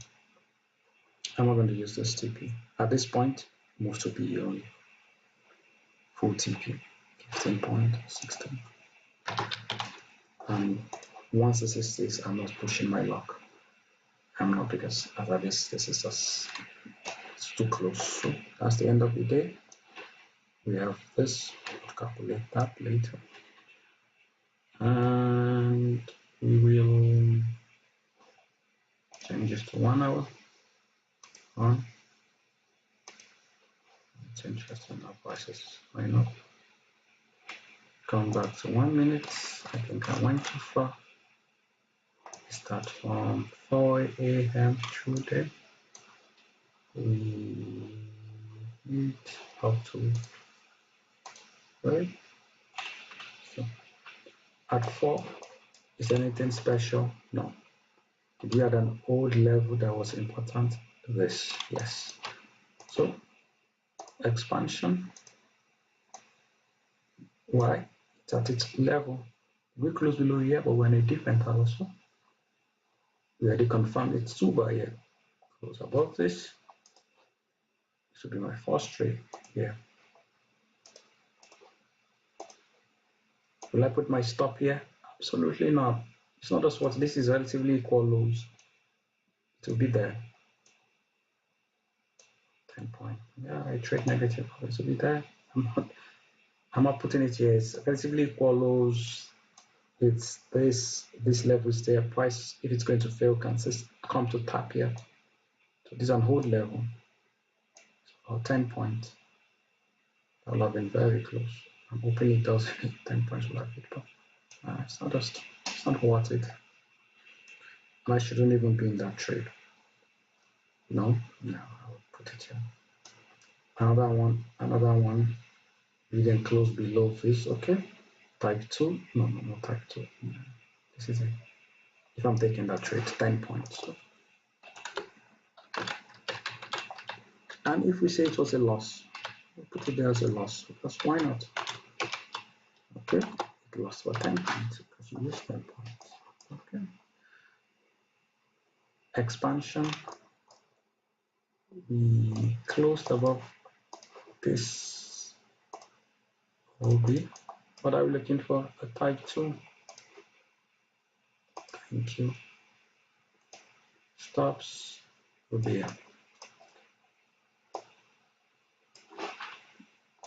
I'm not going to use this TP. At this point, move to PE only. Full TP, 15.16. And once this is this, I'm not pushing my lock. I'm not, because after this is just, it's too close. So that's the end of the day. We have this, we'll calculate that later. And we will change this to 1 hour. On. It's interesting, our prices why not? Come back to 1 minute. I think I went too far. Start from 4 a.m. today. We need up to right. So at 4, is anything special? No. Did we have an old level that was important? This, yes. So expansion. Why? It's at its level. We close below here, but we're in a different also. We already confirmed it's super here. Close above this. This will be my first trade here. Will I put my stop here? Absolutely not. It's not just what this is relatively equal lows. It will be there. 10 point. Yeah, I trade negative. It will be there. I'm not putting it here. It's relatively equal lows. It's this level is there. Price, if it's going to fail, can come to tap here. So this is an hold level. Or 10 points. That will have been very close. I'm hoping it does. 10 points will have it, but it's not worth it. And I shouldn't even be in that trade. No, I will put it here. Another one. We then close below this, okay? Type 2, no, type 2. Yeah. This is it. If I'm taking that trade, 10 points. So. And if we say it was a loss, we'll put it there as a loss, because why not? Okay, it lost for 10 points because you used 10 points. Okay. Expansion, we closed above this OB. What are we looking for? A type 2. Thank you. Stops will be here.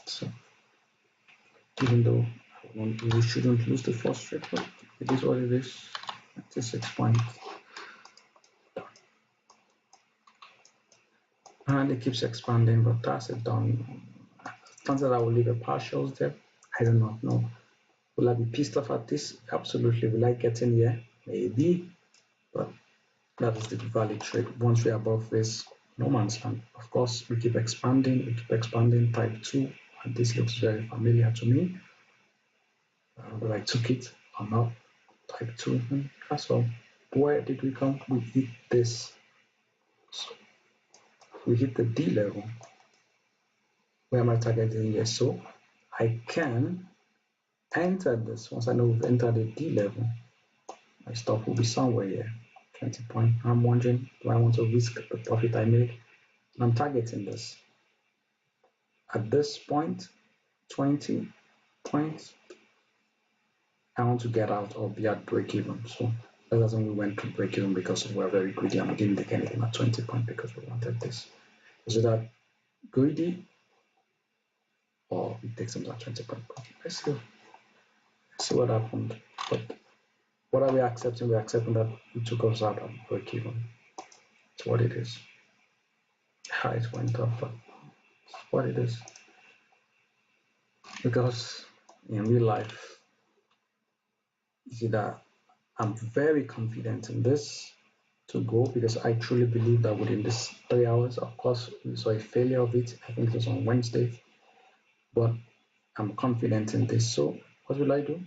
So, even though we shouldn't lose the first trade, but it is what it is. 96 points. And it keeps expanding, but that's it done. Chances I will leave a partials there. I do not know. Will I be pissed off at this? Absolutely. Will I get in here? Maybe. But that is the valid trade. Once we're above this, no man's land. Of course, we keep expanding, type 2, and this looks very familiar to me. But I took it or not. Type 2, that's all. Where did we come? We hit this. So we hit the D level. Where am I targeting here? So I can enter this. Once I know we've entered the D level, my stop will be somewhere here. 20 point. I'm wondering, do I want to risk the profit I made? And I'm targeting this. At this point, 20 points, I want to get out or be at break even. So that doesn't we went to break even because we were very greedy and we didn't take anything at 20 points because we wanted this. Is it that greedy or we take something at 20 points? Let's see. See what happened. But what are we accepting? We're accepting that it took us out of break even. It's what it is. How it went up, but it's what it is. Because in real life, you see that I'm very confident in this to go because I truly believe that within this 3 hours, of course, we saw a failure of it. I think it was on Wednesday, but I'm confident in this. So what will I do?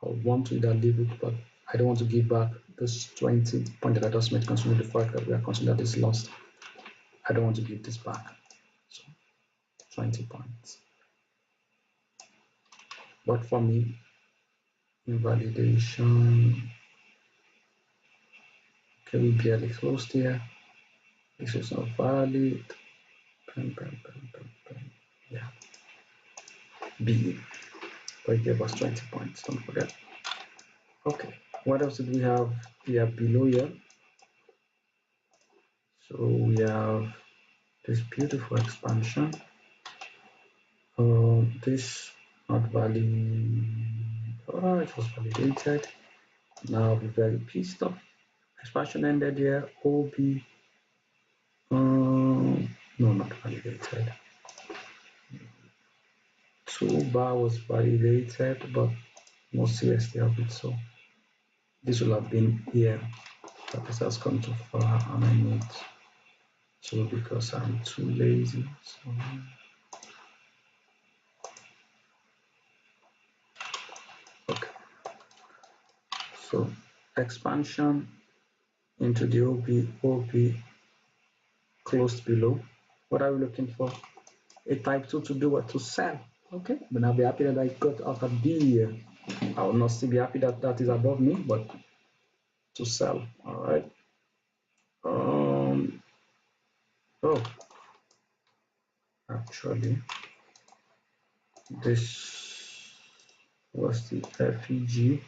I want to either leave it, but I don't want to give back this 20 point that I just made, considering the fact that we are considering this lost. I don't want to give this back. So 20 points. But for me, invalidation. Okay, we barely closed here. This is not valid. Yeah. B. But it gave us 20 points, don't forget. Okay, what else did we have here below here? So we have this beautiful expansion. This not valid. Oh, it was validated. Now I'll be very pissed off. Expansion ended here. OB. No, not validated. 2 bar was validated, but more seriously of it. So this will have been here. But this has come too far, and I need to because I'm too lazy. So. Okay. So expansion into the OB closed below. What are we looking for? A type 2 to do what? To sell. Okay, then I'll be happy that I got out of B here. I will not still be happy that that is above me, but to sell. All right. Oh, actually, this was the FEG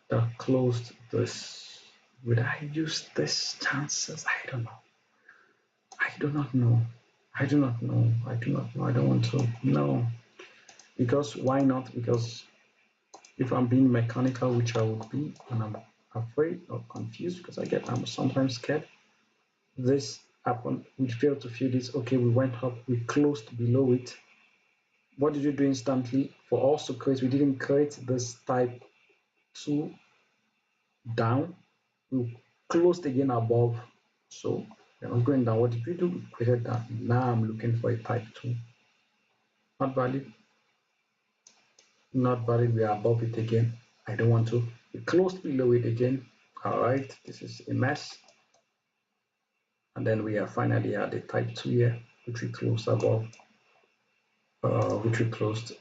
that closed this. Would I use this chances? I don't know. I do not know. I do not know. I do not know. I don't want to know. Because why not? Because if I'm being mechanical, which I would be, and I'm afraid or confused because I'm sometimes scared, this happened. We failed to feel this. Okay, we went up, we closed below it. What did you do instantly? For us to create, we didn't create this type 2 down. We closed again above. So I was going down. What did we do? We created that. Now I'm looking for a type 2. Not valid. Not valid. We are above it again. I don't want to. We closed below it again. All right. This is a mess. And then we are finally at the type 2 here, which we closed above, which we closed.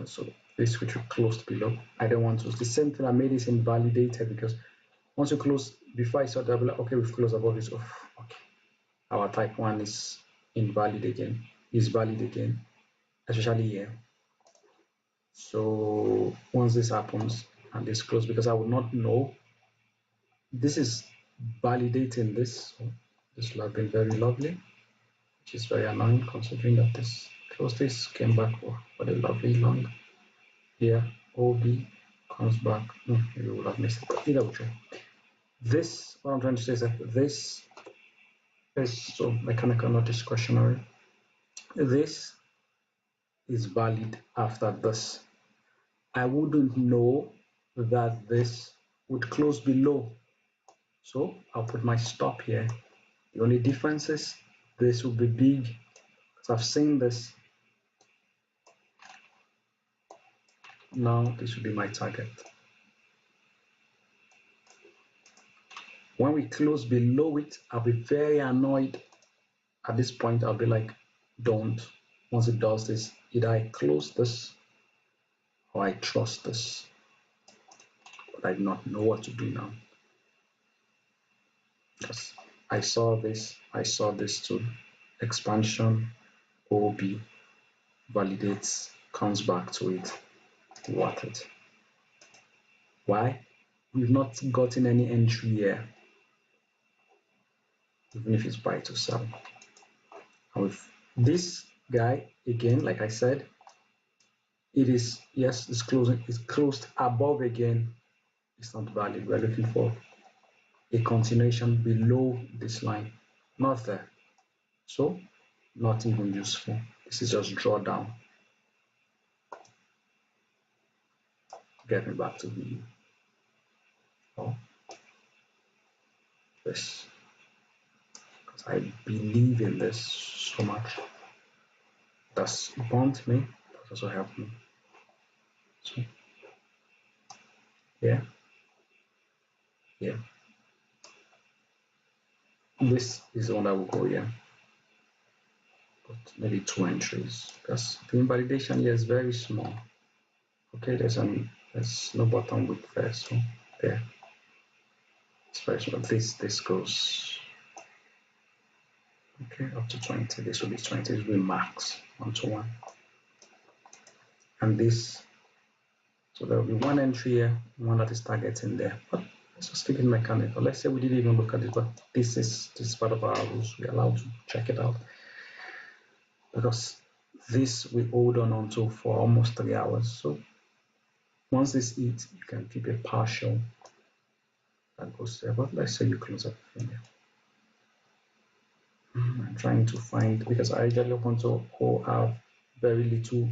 So this which we closed below. I don't want to. It's the same thing. I made this invalidated because once you close, before I saw that, like, okay, we've closed above this. Oh, okay. Our type 1 is invalid again, is valid again, especially here. So once this happens and this close, because I would not know, this is validating this. So this will have been very lovely, which is very annoying considering that this close this came back for the lovely long. Here, OB comes back. You will have missed it, but either way. This, what I'm trying to say is that this is so mechanical, not discretionary. This is valid after this. I wouldn't know that this would close below. So I'll put my stop here. The only difference is this will be big because I've seen this. Now this will be my target. When we close below it, I'll be very annoyed. At this point, I'll be like, don't. Once it does this, either I close this or I trust this. But I do not know what to do now. Yes, I saw this too. Expansion, OB, validates, comes back to it. What it? Why? We've not gotten any entry here, even if it's buy to sell. And with this guy, again, like I said, it is, yes, it's closing, it's closed above again. It's not valid. We're looking for a continuation below this line, not there. So not even useful. This is just drawdown. Get me back to the this, because I believe in this so much. That's burnt me, that also helped me. So yeah. This is the one that will go here. But maybe 2 entries, because the invalidation here is very small. Okay, there's no bottom width there, so there. It's very small. This goes okay up to 20. This will be 20. This will be max 1-1. And this, so there will be 1 entry here, one that is targeting there. But let's just keep it mechanical. Let's say we didn't even look at it, but this is part of our rules. We're allowed to check it out, because this we hold on to for almost 3 hours. So once this hits, you can keep a partial that goes there. But let's say you close everything here. I'm trying to find, because I usually want to have very little,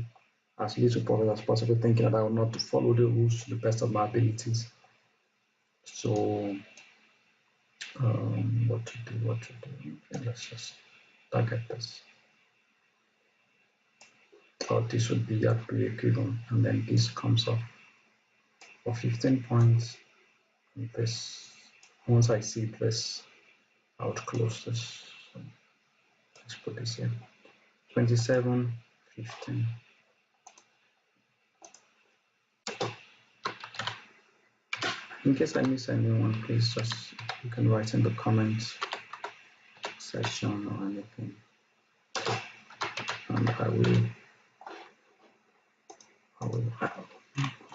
as little profit as possible, thinking that I will not follow the rules to the best of my abilities. So what to do? Okay, let's just target this. Or this would be at break-even, and then this comes up for 15 points. And this, once I see this, I would close this. So let's put this in 27, 15. In case I miss anyone, please just, you can write in the comments section or anything, and I will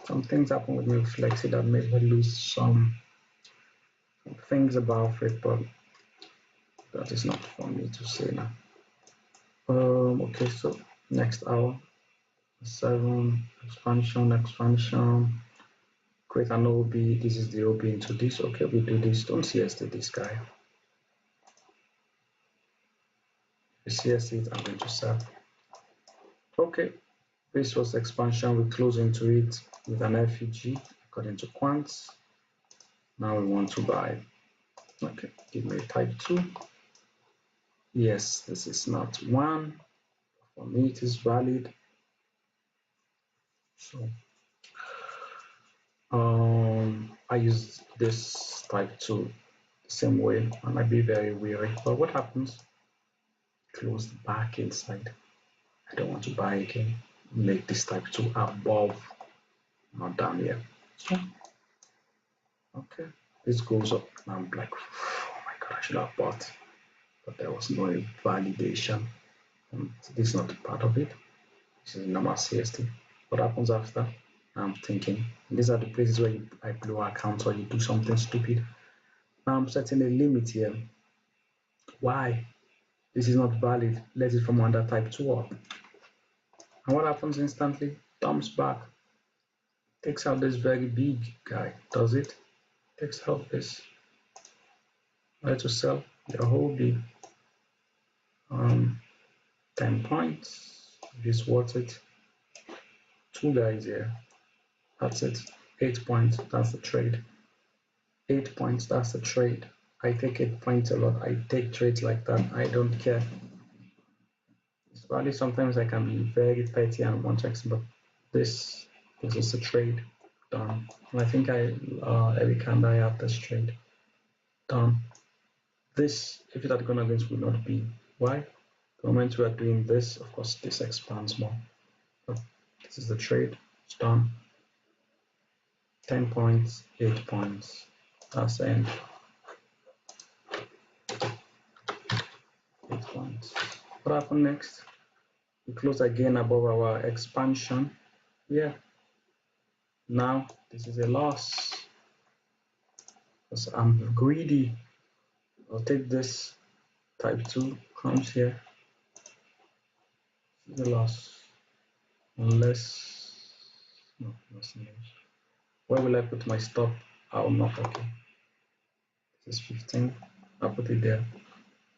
some things happen with me with Flexi that made me lose some things about it, but that is not for me to say now. Okay, so next hour, 7 expansion, create an OB. This is the OB into this. Okay, we do this. Don't CST this guy. If you CST it, I'm going to sell. Okay, this was expansion. We close into it with an FEG according to quants. Now we want to buy. Okay, give me a type 2. Yes, this is not 1. For me, it is valid. So I use this type 2 the same way, and I'd be very wary. But what happens? Close back inside. I don't want to buy again. Make this type 2 above, not down here. So, okay, this goes up. Now I'm like, oh my god, I should have bought, but there was no validation. And this is not part of it. This is normal CST. What happens after? I'm thinking, these are the places where I blow accounts or you do something stupid. Now I'm setting a limit here. Why? This is not valid. Let it from under type 2 up. And what happens instantly? Dumps back. Takes out this very big guy. Does it? Takes out this. Where to sell? Your whole big 10 points. It is worth it. 2 guys here. That's it. 8 points. That's the trade. 8 points. That's the trade. I take 8 points a lot. I take trades like that. I don't care. It's probably sometimes I can be very petty and want to, but this is a trade done. And I think Eric and I have this trade done. This, if it had gone against, would not be. Why? The moment we are doing this, of course, this expands more. But this is the trade. It's done. 10 points, 8 points. That's the end. 8 points. What happened next? We close again above our expansion. Yeah. Now this is a loss. Because I'm greedy. I'll take this. Type 2 comes here. This is a loss. Unless No, no signals. Where will I put my stop? I'll not. Okay. This is 15. I'll put it there.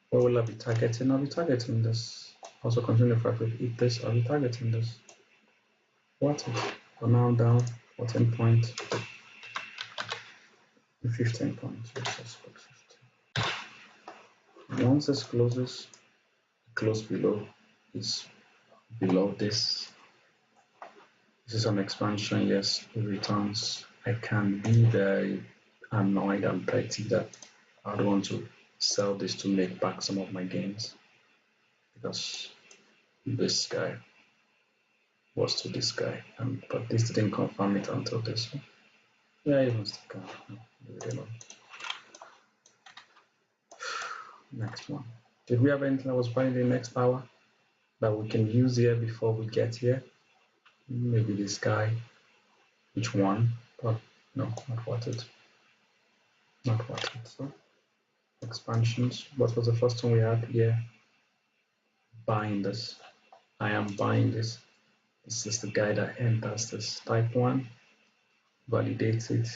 Where will I be targeting? I'll be targeting this. Also continue if I could hit this, I'll be targeting this. What is? For now down 14 point, 15 points. Let's put 15. Once this closes, close below is below this. This is an expansion, yes, it returns. I can be very annoyed and petty that I don't want to sell this to make back some of my gains because this guy was to this guy, but this didn't confirm it until this one. Yeah, even stick on. Leave it alone. Next one. Did we have anything that was buying the next hour that we can use here before we get here? Maybe this guy. Which one? But no, not worth it. Not worth it. So expansions. What was the first one we had here? Buying this. I am buying this. This is the guy that enters this type 1. Validates it.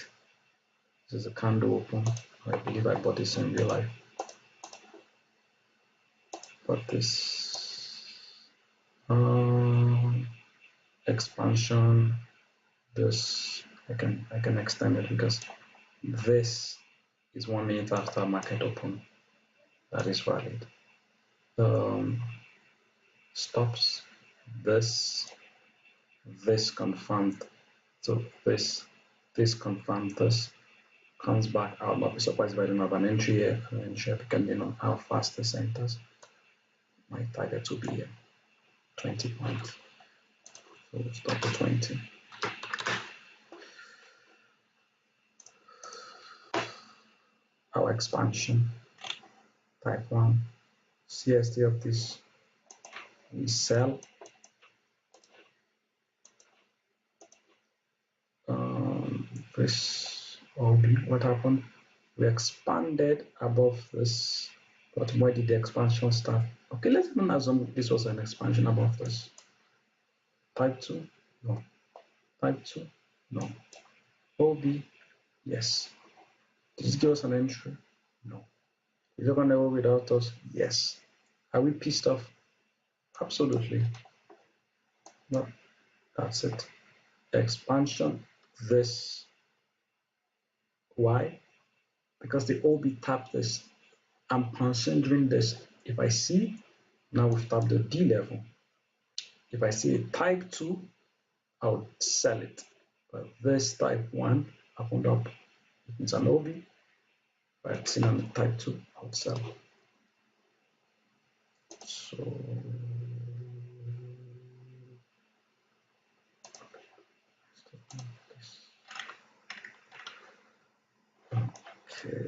This is a candle open. I believe I bought this in real life. But this expansion, this I can extend it because this is 1 minute after market open. That is valid. Stops. This confirmed. So this confirmed. This comes back. I'll not be surprised if I don't have an entry here. An entry depending on how fast this enters. My target will be 20 points. So we'll stop at 20. Our expansion, type 1, CST of this, we sell. This OB, what happened? We expanded above this, but where did the expansion start? Okay, let's even assume this was an expansion above this. Type 2, no. Type 2, no. OB, yes. Did it give us an entry? No. Is it going to go without us? Yes. Are we pissed off? Absolutely. No. That's it. Expansion, this. Why? Because the OB tapped this. I'm considering this. If I see, now we've tapped the D level. If I see a type 2, I would sell it. But this type 1 opened up. It's an OB. If I've seen on the type 2, I would sell. So okay.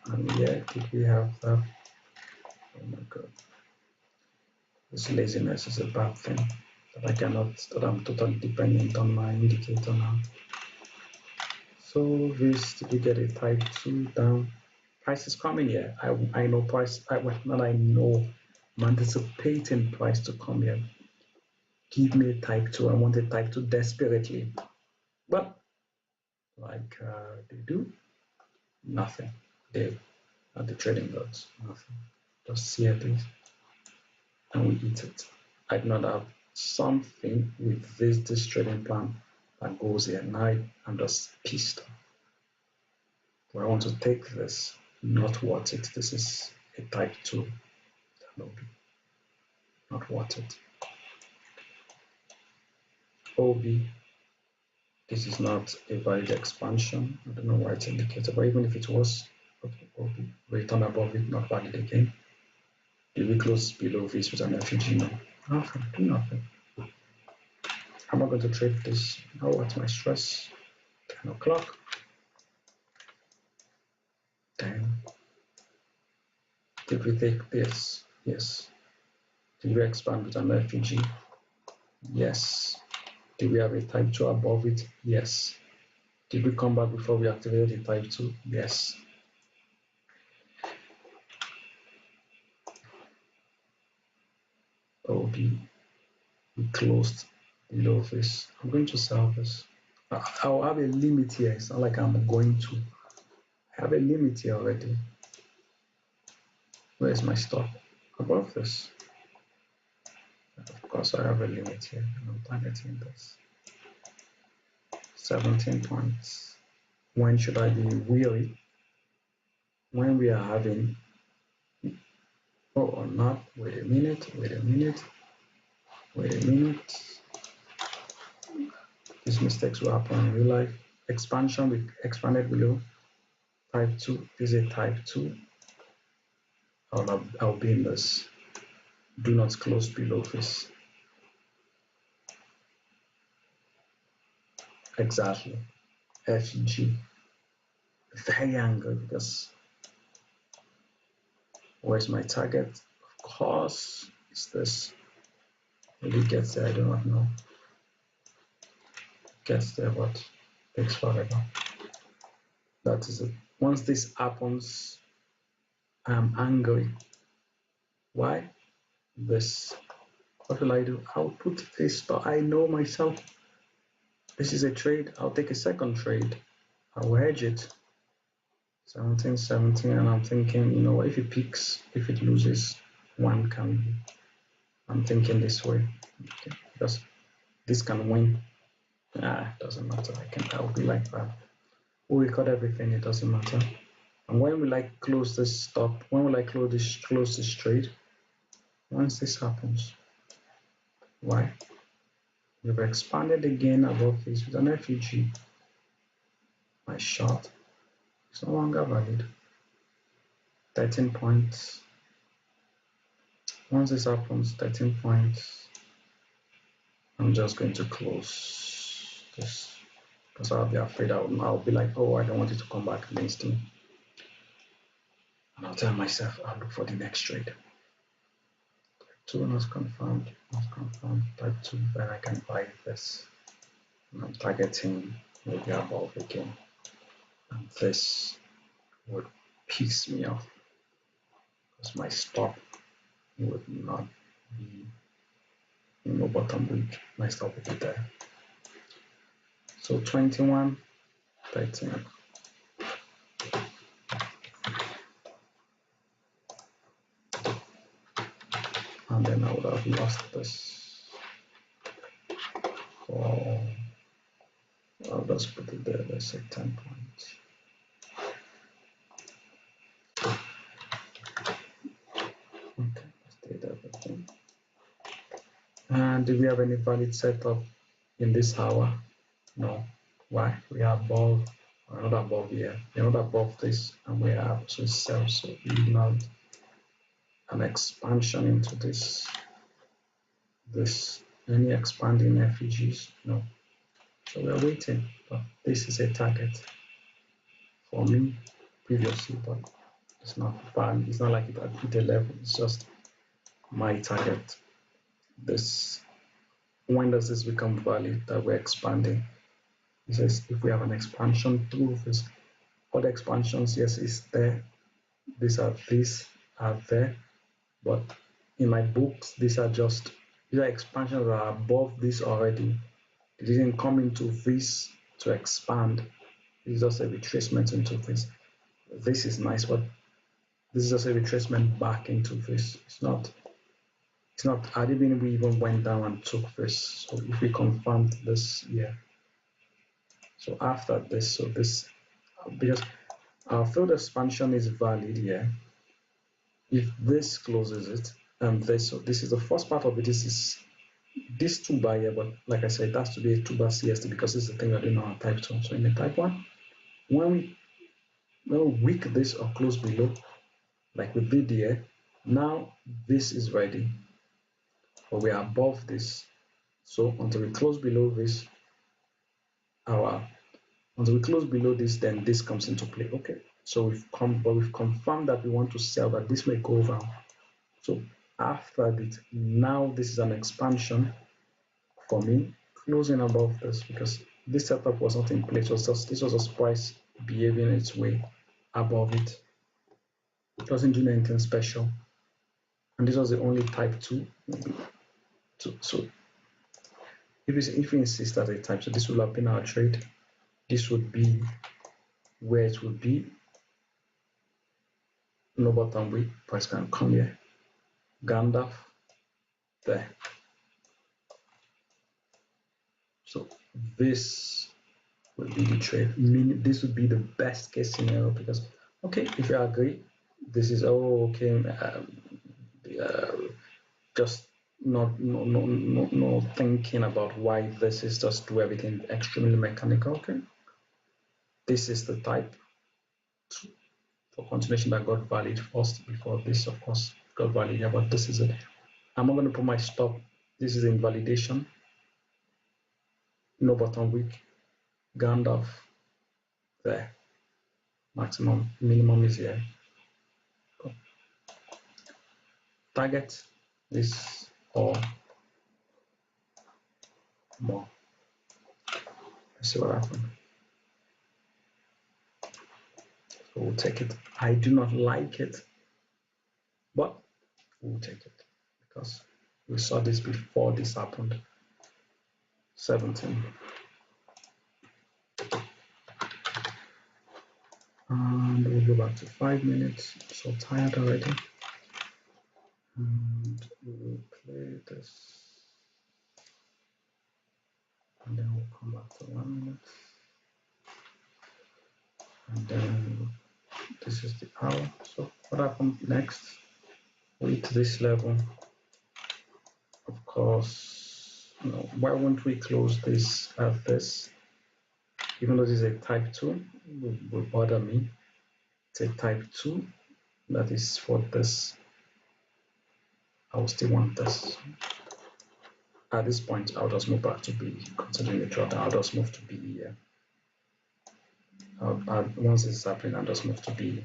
And here, did we have that? Oh my god. This laziness is a bad thing. That I'm totally dependent on my indicator now. So this, did we get a type 2 down? Price is coming here. I know price, I'm anticipating price to come here. Give me a type 2. I want a type 2 desperately. But like they do, nothing. They at the trading lots, nothing. Just see it is, and we eat it. I do not have something with this trading plan that goes here. Now I'm just pissed off. Do I want to take this? Not worth it. This is a type 2. Not worth it. OB. This is not a valid expansion. I don't know why it's indicated, but even if it was, okay, OB. Return above it, not valid again. Did we close below this with an FEG? No. Nothing. Do nothing. I'm not going to trade this. Now what's my stress? 10 o'clock. 10. Did we take this? Yes. Did we expand with an FEG? Yes. Did we have a type 2 above it? Yes. Did we come back before we activated the type 2? Yes. OB. We closed below this. I'm going to sell this. I'll have a limit here. It's not like I'm going to. I have a limit here already. Where's my stop? Above this. Of course, I have a limit here. I'm targeting this. 17 points. When should I be weary? When we are having, oh, or not, wait a minute. These mistakes will happen in real life. Expansion, we expanded below. Type 2, this is a type 2. I'll be in this. Do not close below this. Exactly. FG. Very angry because where's my target? Of course, it's this. Maybe it gets there, I do not know. Gets there, but takes forever. That is it. Once this happens, I'm angry. Why? This. What will I do? I'll put this, but I know myself. This is a trade. I'll take a second trade. I'll hedge it. 17, 17, and I'm thinking, you know, if it peaks, if it loses, one can be. I'm thinking this way, okay, because this can win. Doesn't matter. I'll be like that. We record everything. It doesn't matter. And when will I close this stop? When will I close this trade? Once this happens. Why? We've expanded again above this with an FUG. My short is no longer valid. 13 points. Once this happens, 13 points. I'm just going to close this because I'll be afraid I'll be like, oh, I don't want it to come back against me. And I'll tell myself I'll look for the next trade. Type 2 not confirmed, type 2, then I can buy this. And I'm targeting maybe above again. And this would piss me off because my stop would not be bottom week. My stop would be there. So 21, 13. And then I would have lost this. So I'll just put it there, let's say 10 points. Okay, let's delete everything. And do we have any valid setup in this hour? No. Why? We are above, or not above here, we're not above this, and we are also sell, so we not an expansion into this any expanding FEGs? No. So we're waiting, but this is a target for me previously, but it's not valid. It's not like it hit a level, it's just my target. This, when does this become valid that we're expanding? It says if we have an expansion through this, other expansions, yes, is there. These are there, but in my books, these are expansions that are above this already. It didn't come into this to expand. It's just a retracement into this. This is nice, but this is just a retracement back into this. It's not. I didn't we even went down and took this. So if we confirmed this here, so after this, so this, because our field expansion is valid here. If this closes it, and this, so this is the first part of it. This is this 2 bar here, but like I said, it has to be a 2 bar CST because this is the thing we're doing on type 2. So in the type 1, when we weak this or close below, like we did here, now this is ready, but we are above this. So until we close below this, then this comes into play. Okay, so we've confirmed that we want to sell, that this may go over. So after this, now this is an expansion for me, closing above this, because this setup was not in place. This was just price behaving its way above it. It doesn't do anything special, and this was the only type 2. So if we insist at a time, so this will have been our trade. This would be where it would be. No bottom week, price can come here. Gandalf there. So this would be the trade. Meaning this would be the best case scenario because okay, if you agree, this is okay. Just not thinking about why this is just do everything extremely mechanical. Okay, this is the type for continuation that got valid first before this, of course, got valid. Yeah, but this is it. I'm not going to put my stop. This is invalidation. No bottom week. Gandalf there. Maximum, minimum is here. Target is or more. Let's see what happens. So we'll take it. I do not like it, but we'll take it because we saw this before this happened. 17. And we'll go back to 5 minutes. I'm so tired already. And we will play this. And then we'll come back to 1 minute. And then this is the hour. So what happens next with this level? Of course, why won't we close this at this? Even though this is a type 2, will bother me. It's a type 2 that is for this. I will still want this. At this point, I'll just move back to B. Considering the drawdown, I'll just move to B here. Once this is happening, I'll just move to B.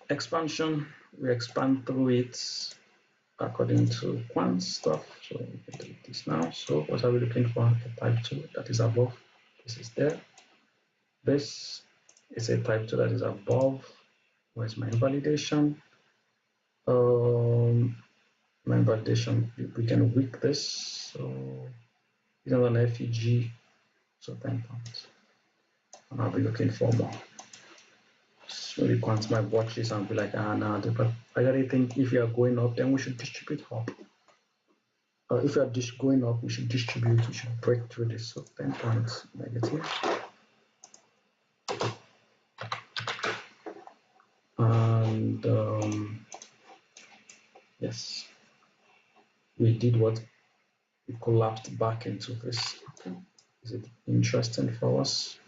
Expansion, we expand through it according to quant stuff. So we can do this now. So what are we looking for? A type 2 that is above. This is there. This is a type 2 that is above. Where's my invalidation? My invalidation, we can weak this. So it's not an FEG. So 10 points. And I'll be looking for more. Really quant my watches and be like, nah, but I really think if you are going up, then we should distribute up. If you are going up, we should distribute, we should break through this. So 10 points negative. And yes, we did what? We collapsed back into this. Okay. Is it interesting for us?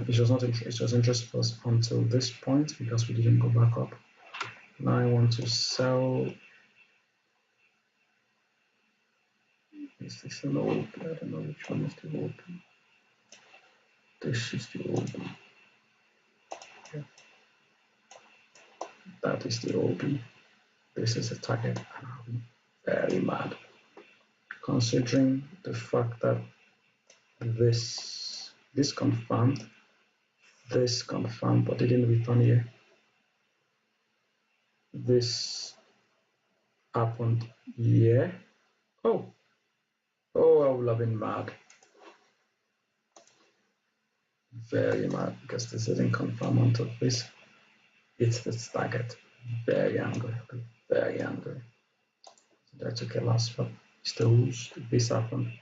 It was not interesting. It was interesting for us until this point because we didn't go back up. Now I want to sell. Is this an OP? I don't know which one is the OP. This is the OP. Yeah. That is the OP. This is a target. I'm very mad. Considering the fact that this confirmed, but it didn't return here. This happened here. Oh, I would have been mad. Very mad because this didn't confirm until this. It's this target. Very angry. Very angry. So that took a loss, but still, this happened.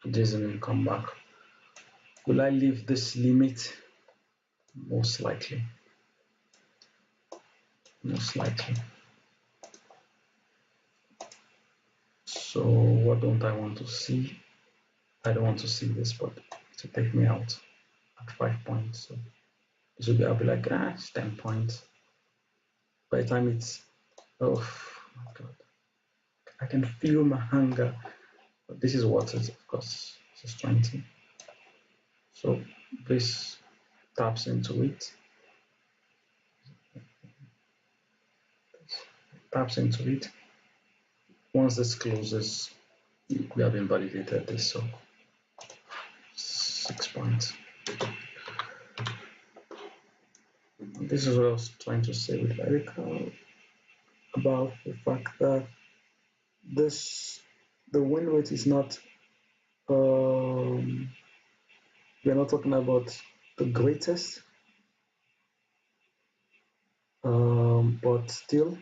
This didn't come back. Will I leave this limit? Most likely. Most likely. So what don't I want to see? I don't want to see this, but to take me out at 5 points. So this will be, I'll be like, it's 10 points. By the time it's, oh my God, I can feel my hunger. But this is what it is, of course. This is 20. So this taps into it. Taps into it. Once this closes, we have invalidated this. So 6 points. This is what I was trying to say with Erica about the fact that this the win rate is not, we're not talking about the greatest, but still,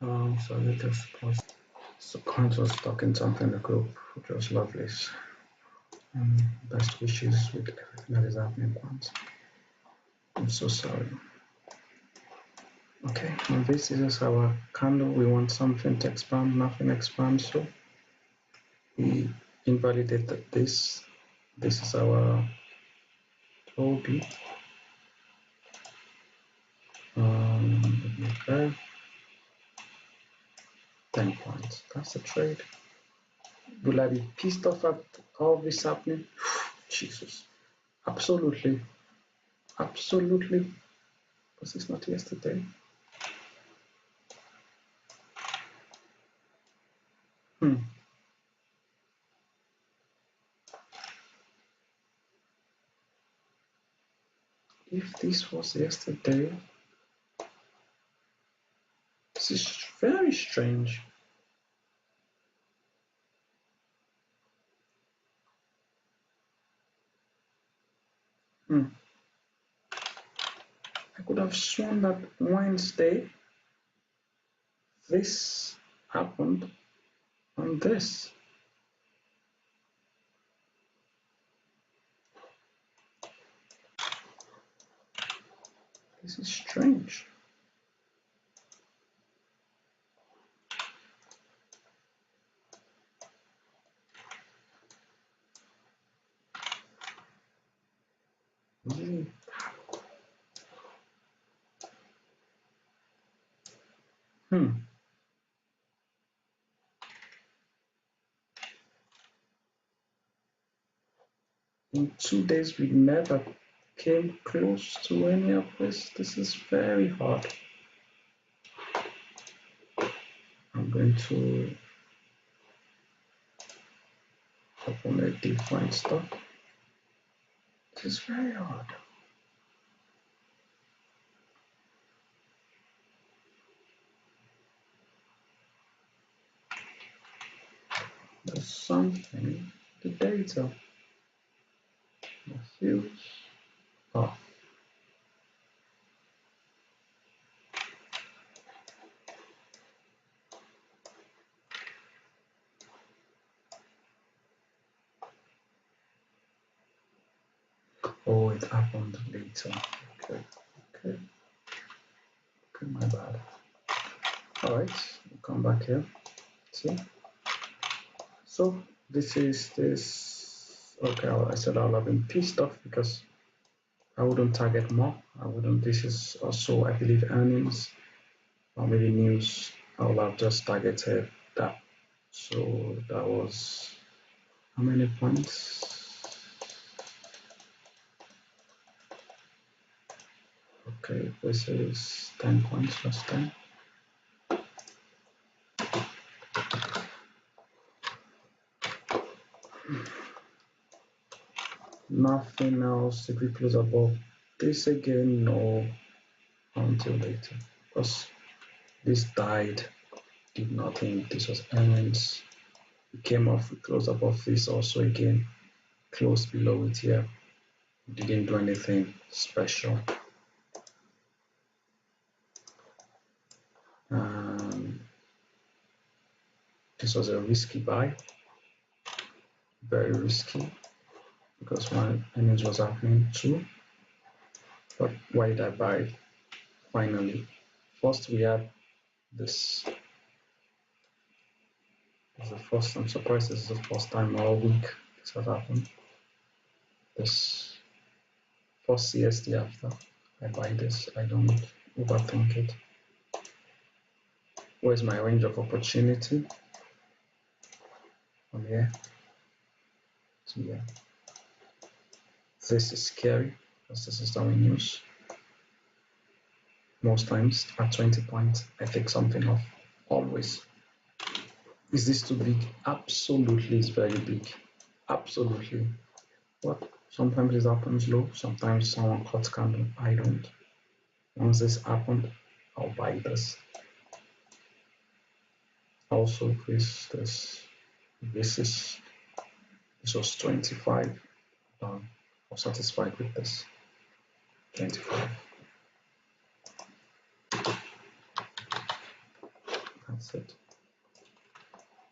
sorry, let us pause. So Kant was talking something in the group, which was lovely. Best wishes with everything that is happening, Kant. I'm so sorry. Okay, now this is our candle. We want something to expand, nothing expands, so we invalidated this. This is our OB. Okay. 10 points. That's the trade. Will I be pissed off at all this happening? Jesus. Absolutely. Absolutely. Because it's not yesterday. If this was yesterday, this is very strange. I could have sworn that Wednesday this happened on this. This is strange. Really? In 2 days, we never came close to any of this. This is very hard. I'm going to open a different stuff. This is very hard. There's something, the data, the huge. Oh. Oh, it happened later. Okay, okay, okay, my bad. All right, we'll come back here. See? So this is this. Okay, I said I'll have been pissed off because I wouldn't target more. I wouldn't. This is also, I believe, earnings or maybe news. I will have just targeted that. So that was how many points? Okay, this is 10 points last time. Nothing else. If we close above this again, no, until later. Because this died, did nothing. This was earnings. We came off, we closed above this also again, closed below it here. Didn't do anything special. This was a risky buy, very risky, because my earnings was happening too. But why did I buy it? Finally, first we had this. It's the first. I'm surprised this is the first time all week this has happened. This first CSD after I buy this, I don't overthink it. Where's my range of opportunity? From here to here. This is scary because this is our news. Most times at 20 points, I take something off. Always. Is this too big? Absolutely, it's very big. Absolutely. But sometimes it happens low, sometimes someone cuts candle. I don't. Once this happened, I'll buy this. Also, this was 25. I'm satisfied with this 25. That's it.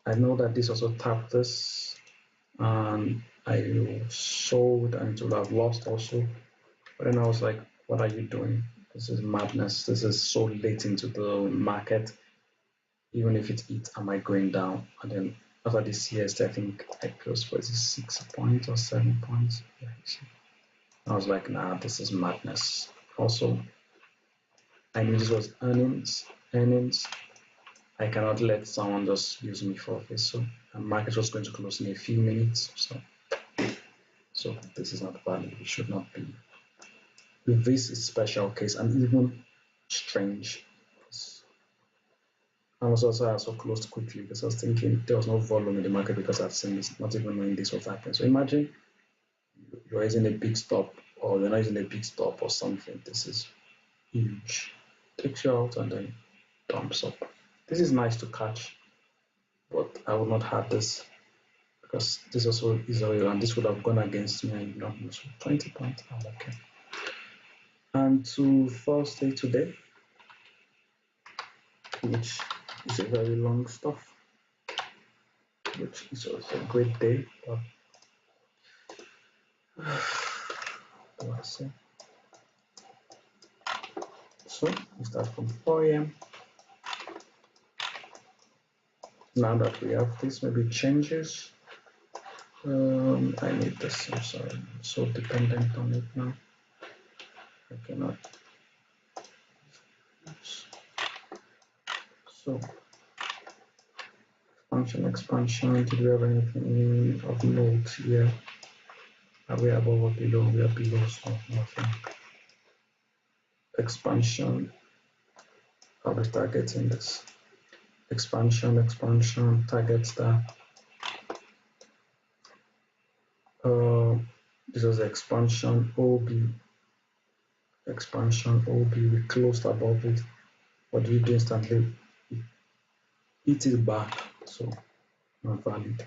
I know that this also tapped this, and I sold and it would have lost also. But then I was like, what are you doing? This is madness. This is so late into the market. Even if it eats, am I going down? And then after this CST, I think I closed for 6 points or 7 points. Yeah, I was like, nah, this is madness. Also, I knew this was earnings. I cannot let someone just use me for this. So the market was going to close in a few minutes. So this is not valid. It should not be. This is special case and even strange. I was also closed quickly because I was thinking there was no volume in the market because I've seen this, not even knowing this was happening. So imagine you're using a big stop or you're not using a big stop or something. This is huge. Takes you out and then dumps up. This is nice to catch, but I would not have this because this also is oil and this would have gone against me and not lose 20 points. I'm okay. And to Thursday today, which is a very long stuff, which is also a great day. But what do I say? So we start from 4 a.m. Now that we have this, maybe changes. I need this. I'm sorry, I'm so dependent on it now. I cannot. So expansion. Did we have anything of note here? Are we above or below? We are below, so nothing. Expansion. I'll be targeting this. Expansion, targets that. This was expansion OB. We closed above it. What do we do instantly? It is back, so not valid.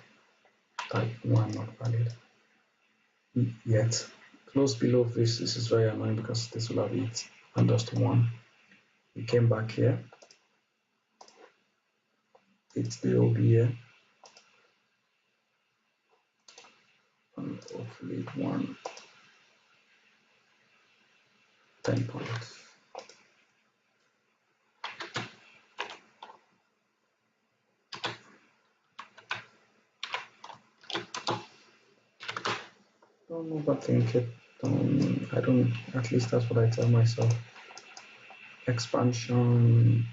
Type 1 not valid yet. Close below this is very annoying because this will have it and just 1. We came back here. It's the OB here. And hopefully it won 10 points. Don't overthink it. I don't, at least that's what I tell myself. Expansion,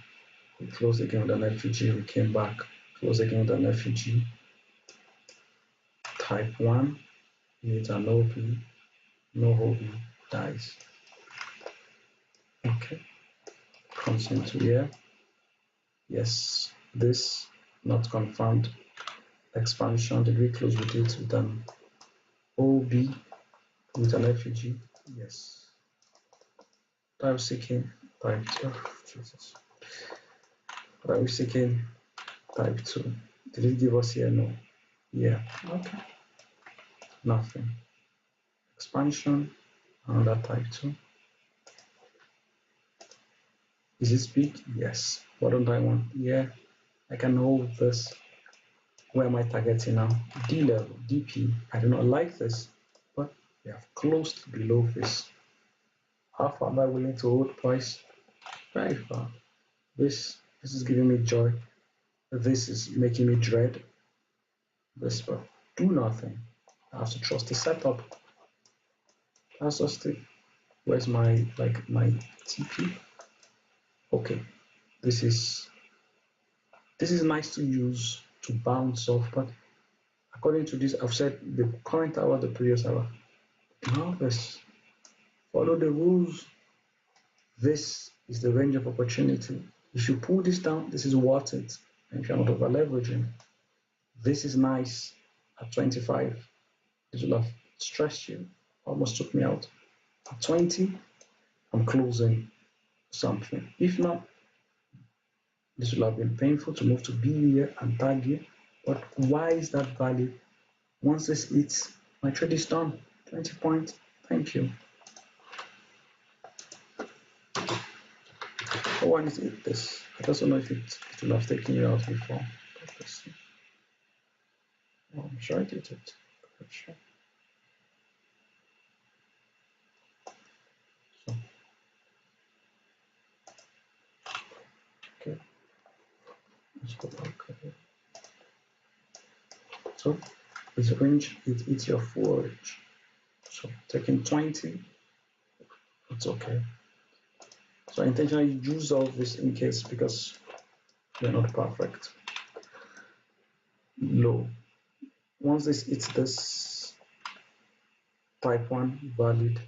we closed again with an FUG, we came back, close again with an FUG. Type 1, needs an OB, no OB, dies. Okay, comes into here. Yes, this not confirmed. Expansion, did we close with it with an OB with an FUG? Yes. Type seeking, type 2. Jesus. What are we seeking? Type 2. Did it give us here? No. Yeah. Okay. Nothing. Expansion, another type 2. Is this big? Yes. What don't I want? Yeah. I can hold this. Where am I targeting now? D level, DP. I do not like this, but we have closed below this. How far am I willing to hold price? Very far. This is giving me joy. This is making me dread. This, but do nothing. I have to trust the setup. That's just it. Where's my TP? Okay, this is nice to use to bounce off, but according to this, I've said the current hour, the previous hour. Now let's follow the rules. This is the range of opportunity. If you pull this down, this is worth it. And if you're not over leveraging, this is nice at 25. This will have stressed you, almost took me out. At 20, I'm closing something. If not, This will have been painful to move to B here and tag here, but why is that valid? Once this hits, my trade is done. 20 points. Thank you. So why is it this? I don't know if it will have taken you out before. Oh, I'm sure I did it. Sure. So, okay. Let's go back. So this range, it's your full range. So taking 20, it's okay. So I intentionally use all this in case because they're not perfect. Low. Once this hits this type 1 valid,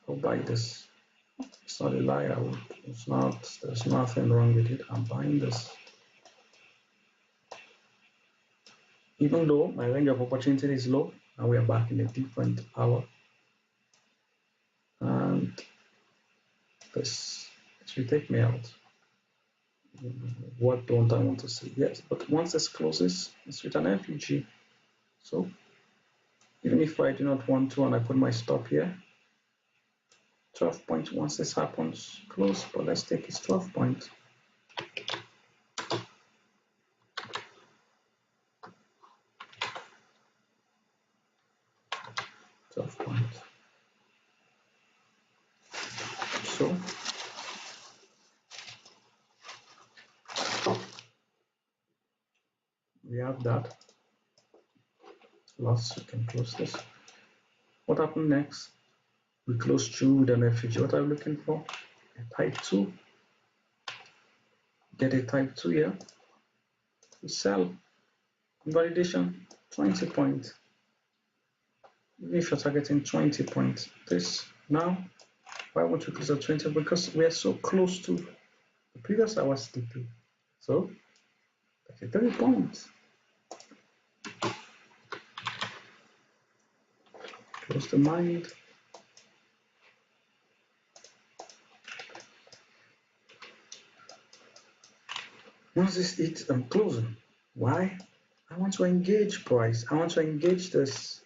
I'll buy this. It's not a lie, it's not, there's nothing wrong with it. I'm buying this. Even though my range of opportunity is low, and we are back in a different hour. And this will take me out. What don't I want to see? Yes, but once this closes, it's with an FUG. So even if I do not want to and I put my stop here, 12 points once this happens, close, but let's take it 12 points. So we have that. Last, we can close this. What happened next? We close through with an FUG. What are we looking for? A type 2. Get a type 2 here. We sell. Validation 20 points. Even if you're targeting 20 points, this now, why won't we close at 20? Because we are so close to the previous hour's TP. So 33 points. Close the mind. Once this hits, I'm closing. Why? I want to engage price. I want to engage this.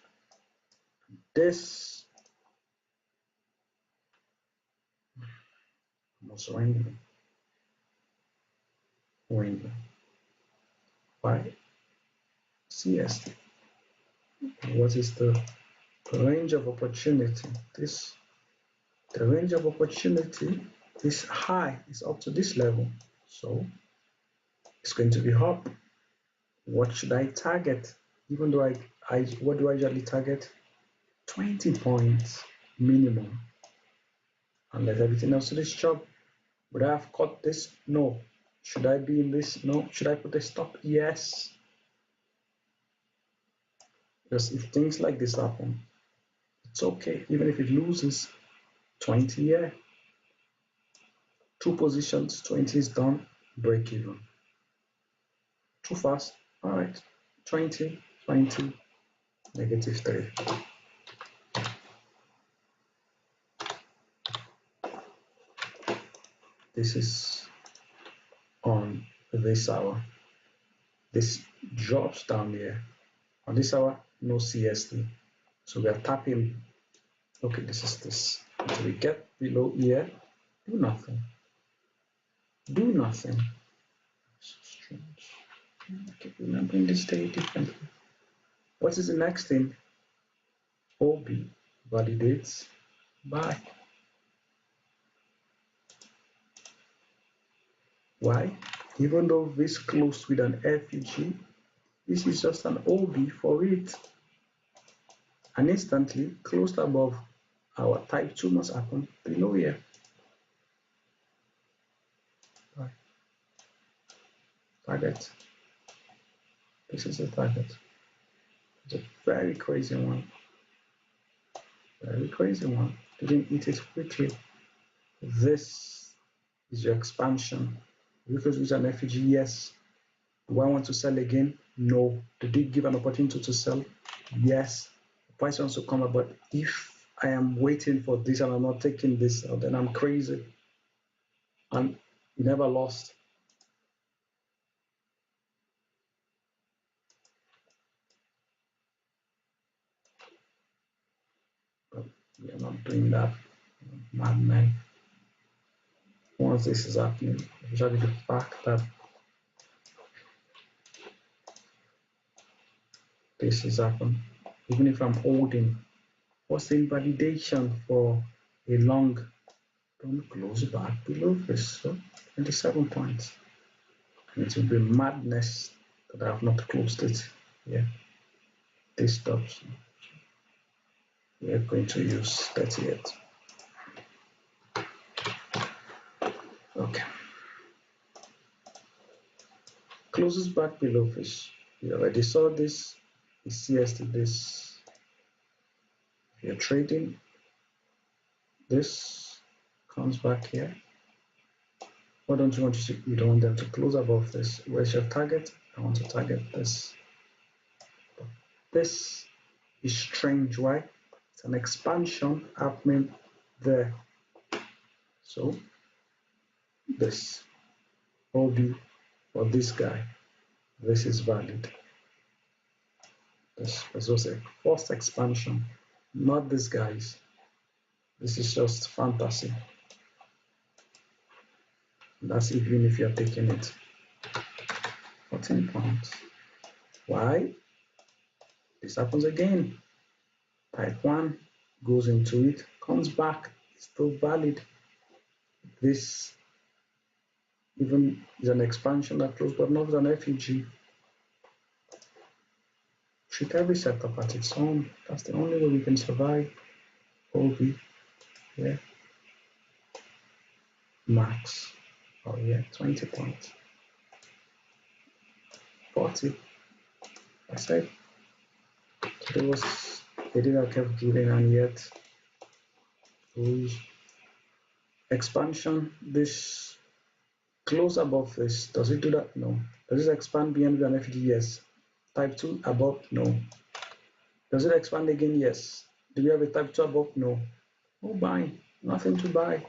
I'm also winding. Why? CST. What is the range of opportunity? The range of opportunity is high. It's up to this level. So it's going to be up. What should I target? Even though what do I usually target? 20 points minimum. And let everything else to this job. Would I have caught this? No. Should I be in this? No. Should I put a stop? Yes. Because if things like this happen, it's okay. Even if it loses 20 here, 2 positions, 20 is done, break even. Too fast. All right. 20, 20, -3. This is on this hour. This drops down here. On this hour, no CST. So we are tapping. Okay, this is this. Until we get below here, do nothing. Do nothing. So strange. I keep remembering this day differently. What is the next thing? OB validates buy. Why? Even though this closed with an FUG, this is just an OB for it. And instantly closed above our type 2 must happen below here. Right. Target. This is a target. It's a very crazy one. Very crazy one. Didn't eat it quickly. This is your expansion. Because with an FUG, yes. Do I want to sell again? No. Did it give an opportunity to sell? Yes. The price wants to come up, but if I am waiting for this and I'm not taking this, then I'm crazy. And you never lost. We are not doing that. Madman. Once this is happening, especially the fact that this is happening, even if I'm holding, what's the invalidation for a long? Don't close back below this. So 27 points. And it will be madness that I have not closed it. Yeah, this stops. We are going to use 38. Okay. Closes back below fish. We already saw this. The CST this. If you're trading, this comes back here. What don't you want to see? You don't want them to close above this. Where's your target? I want to target this. This is strange. Why? It's an expansion happening there. So this will be for this guy. This is valid. This was a first expansion, not this guy's. This is just fantasy. That's even if you're taking it. 14 points. Why? This happens again. Type 1 goes into it, comes back, it's still valid. This even is an expansion that closed, but not an FEG. Treat every setup at its own. That's the only way we can survive. OB, yeah. Max, oh yeah, 20 points. 40. I said, so they didn't kept giving, and yet those expansion, this close above this, does it do that? No. Does it expand beyond an FG? Yes. Type 2 above? No. Does it expand again? Yes. Do we have a type 2 above? No. No buying. Nothing to buy.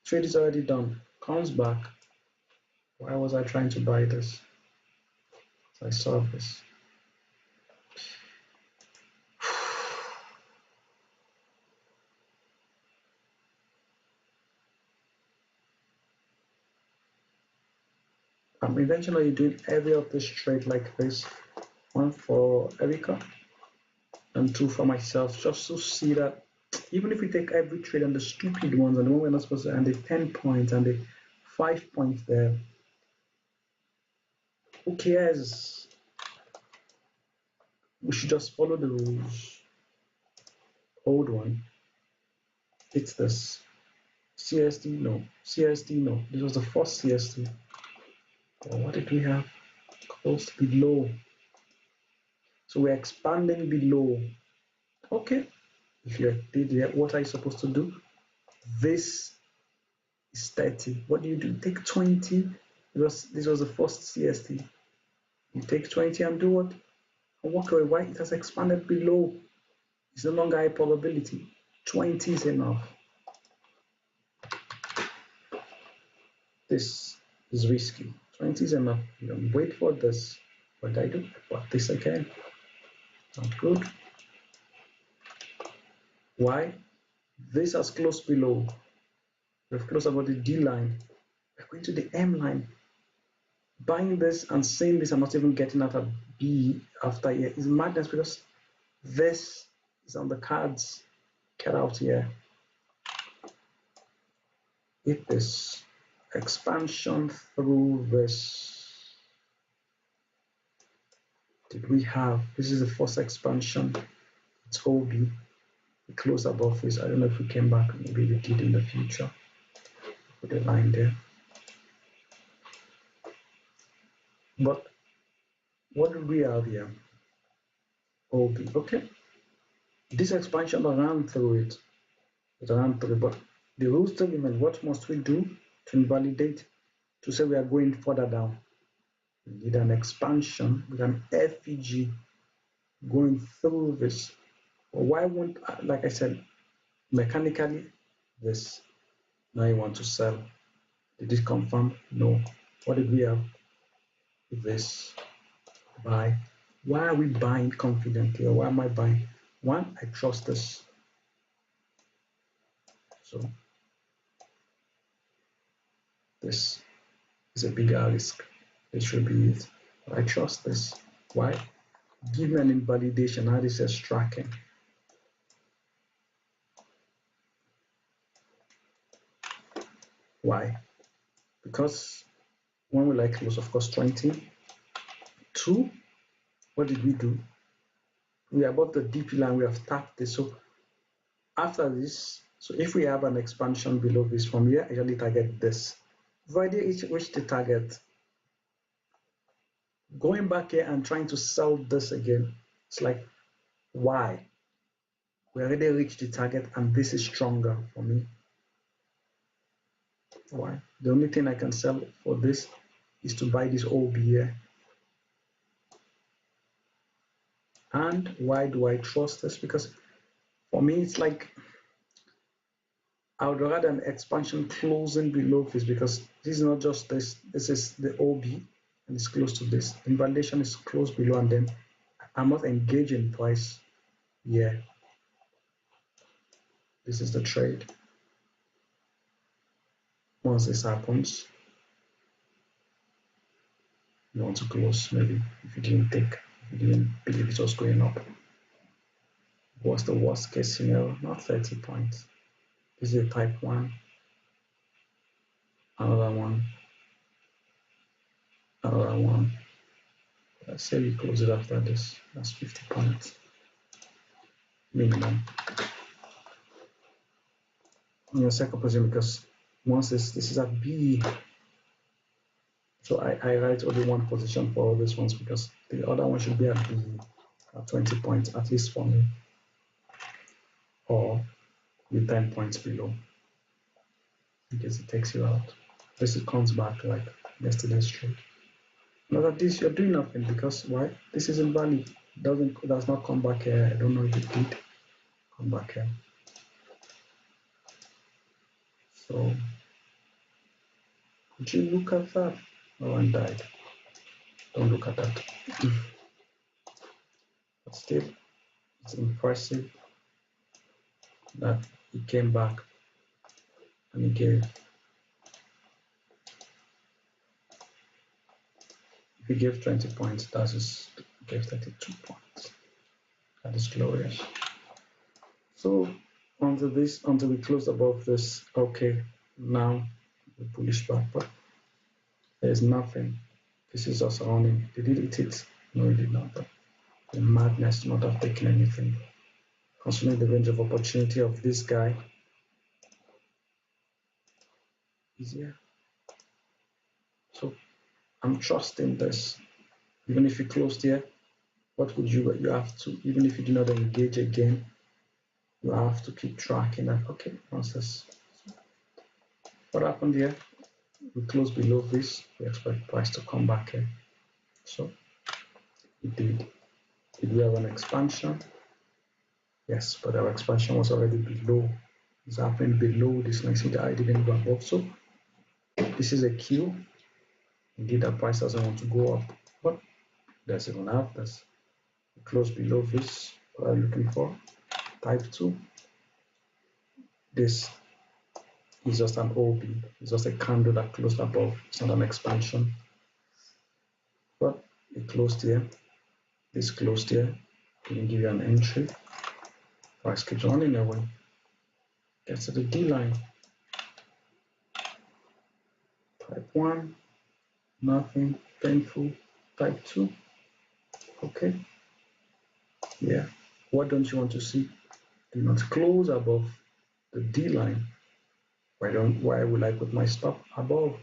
Trade is already done. Comes back. Why was I trying to buy this? So I saw this. I'm eventually doing every of this trade like this. One for Erica and two for myself, just to see that even if we take every trade and the stupid ones and the one we're not supposed to, and the 10 points and the 5 points there, who cares? We should just follow the rules. Old one. It's this. CSD, no. CSD, no. This was the first CSD. Oh, what did we have? Close below. So we're expanding below. Okay. If you did, what are you supposed to do? This is 30. What do you do? Take 20. This was the first CSD. You take 20 and do what? And walk away. Why? It has expanded below. It's no longer high probability. 20 is enough. This is risky. 20 is enough. You don't wait for this. What I do? I bought this again. Not good. Why? This has closed below. We've closed about the D line. We're going to the M line. Buying this and saying this and not even getting out of B after here is madness, because this is on the cards. Get out here. Hit this expansion through this. Did we have? This is the first expansion. It's OB. We closed above this. I don't know if we came back. Maybe we did in the future. Put a line there. But what do we have here? OB. Okay. This expansion ran through it. It ran through, but the rules tell you, what must we do to invalidate, to say we are going further down? We need an expansion with an FEG going through this. But why won't, like I said, mechanically this? Now you want to sell. Did it confirm? No. What did we have? This. Buy. Why are we buying confidently? Or why am I buying? One, I trust this. So this is a bigger risk. It should be it. But I trust this. Why? Give me an invalidation. Now this is tracking. Why? Because when we close, of course, 20. 2, what did we do? We are above the DP line, we have tapped this. So after this, so if we have an expansion below this from here, actually target this. We've already reached the target. Going back here and trying to sell this again, it's like, why? We already reached the target and this is stronger for me. Why? The only thing I can sell for this is to buy this OB here. And why do I trust this? Because for me, it's like I would rather an expansion closing below this, because this is not just this. This is the OB and it's close to this. Invalidation is close below, and then I'm not engaging twice. Yeah. This is the trade. Once this happens, you want to close maybe if you didn't believe it was going up. What's the worst case scenario? Not 30 points. This is a type 1. Another one. Another one. Let's say we close it after this. That's 50 points minimum. In your second position, because once this is at B, so I write only one position for all these ones, because the other one should be at B at 20 points, at least for me, or with 10 points below, because it takes you out. This comes back like yesterday's trade. Now at this you're doing nothing, because why? This isn't valid. Does not come back here. I don't know if it did come back here. So could you look at that? No one died. Don't look at that. But still, it's impressive that he came back and he gave. If he gave 20 points, that is gave 32 points. That is glorious. So until we close above this, okay, now we bullish back, but there's nothing. This is just running. Did it hit it? No, it did not. But the madness to not have taken anything. Considering the range of opportunity of this guy, easier. So I'm trusting this. Even if you closed here, what would you have to, even if you do not engage again, you have to keep tracking that. Okay, once this, what happened here? We close below this, we expect price to come back here. So it did. Did we have an expansion? Yes, but our expansion was already below. It's happening below this. Now see that I didn't go above. So this is a Q. Indeed, the price doesn't want to go up, but does even have this. Close below this. What are you looking for? Type 2. This is just an OB. It's just a candle that closed above. It's not an expansion. But it closed here. This closed here. Didn't give you an entry. Price keeps running away. Gets to the D line. Type 1. Nothing. Painful. Type 2. Okay. Yeah. What don't you want to see? Do not close above the D line. Why will I put my stop above?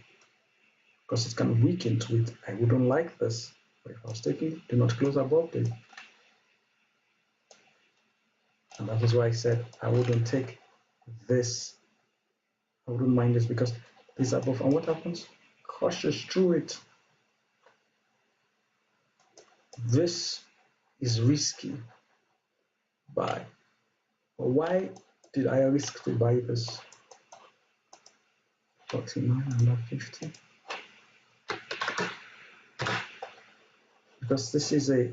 Because it can weaken to it. I wouldn't like this. But if I was taking it, do not close above it. And that is why I said I wouldn't take this. I wouldn't mind this, because this is above. And what happens? Crushes through it. This is risky buy. But why did I risk to buy this? 49 and 50. Because this is a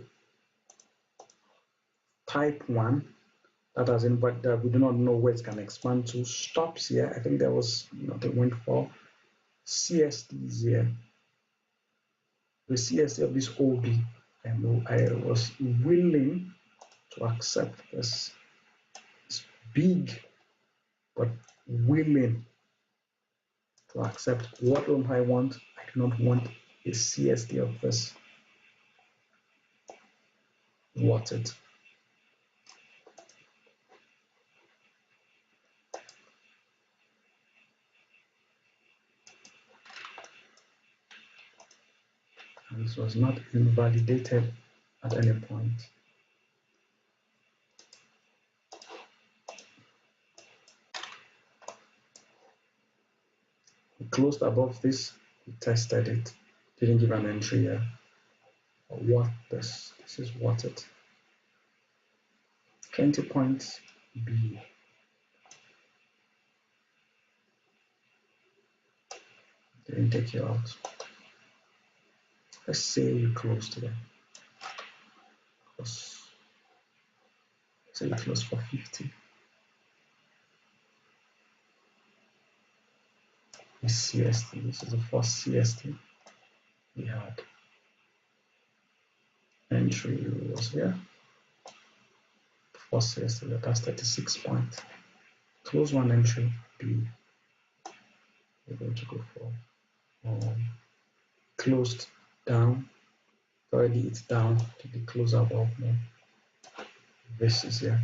type 1 that has but that we do not know where it can expand to. Stops here. I think there was they went for CSTs here. The CST of this OB, and I was willing to accept this. It's big, but willing to accept. What don't I want? I do not want a CST of this. What it? And this was not invalidated at any point. We closed above this, we tested it, didn't give an entry here. What this is what it. 20 points B. Didn't take you out. Let's say we closed here. Let's say we closed for 50. This CST, this is the first CST we had. Entry was here. First CST, that's 36 points. Close one entry B. We're going to go for closed down. Already it's down to the close above now. This is here.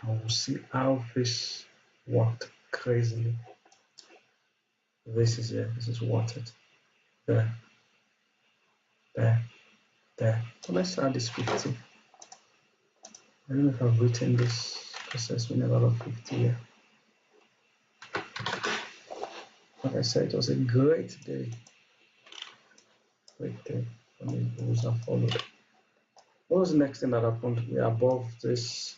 And we'll see how this worked crazily. This is here. This is what it. There. There. There. So let's add this 50. I don't know if I've written this process with a lot of 50 here. Like I said, it was a great day. Great day for me. Rules are followed. What was the next thing that happened? We are above this.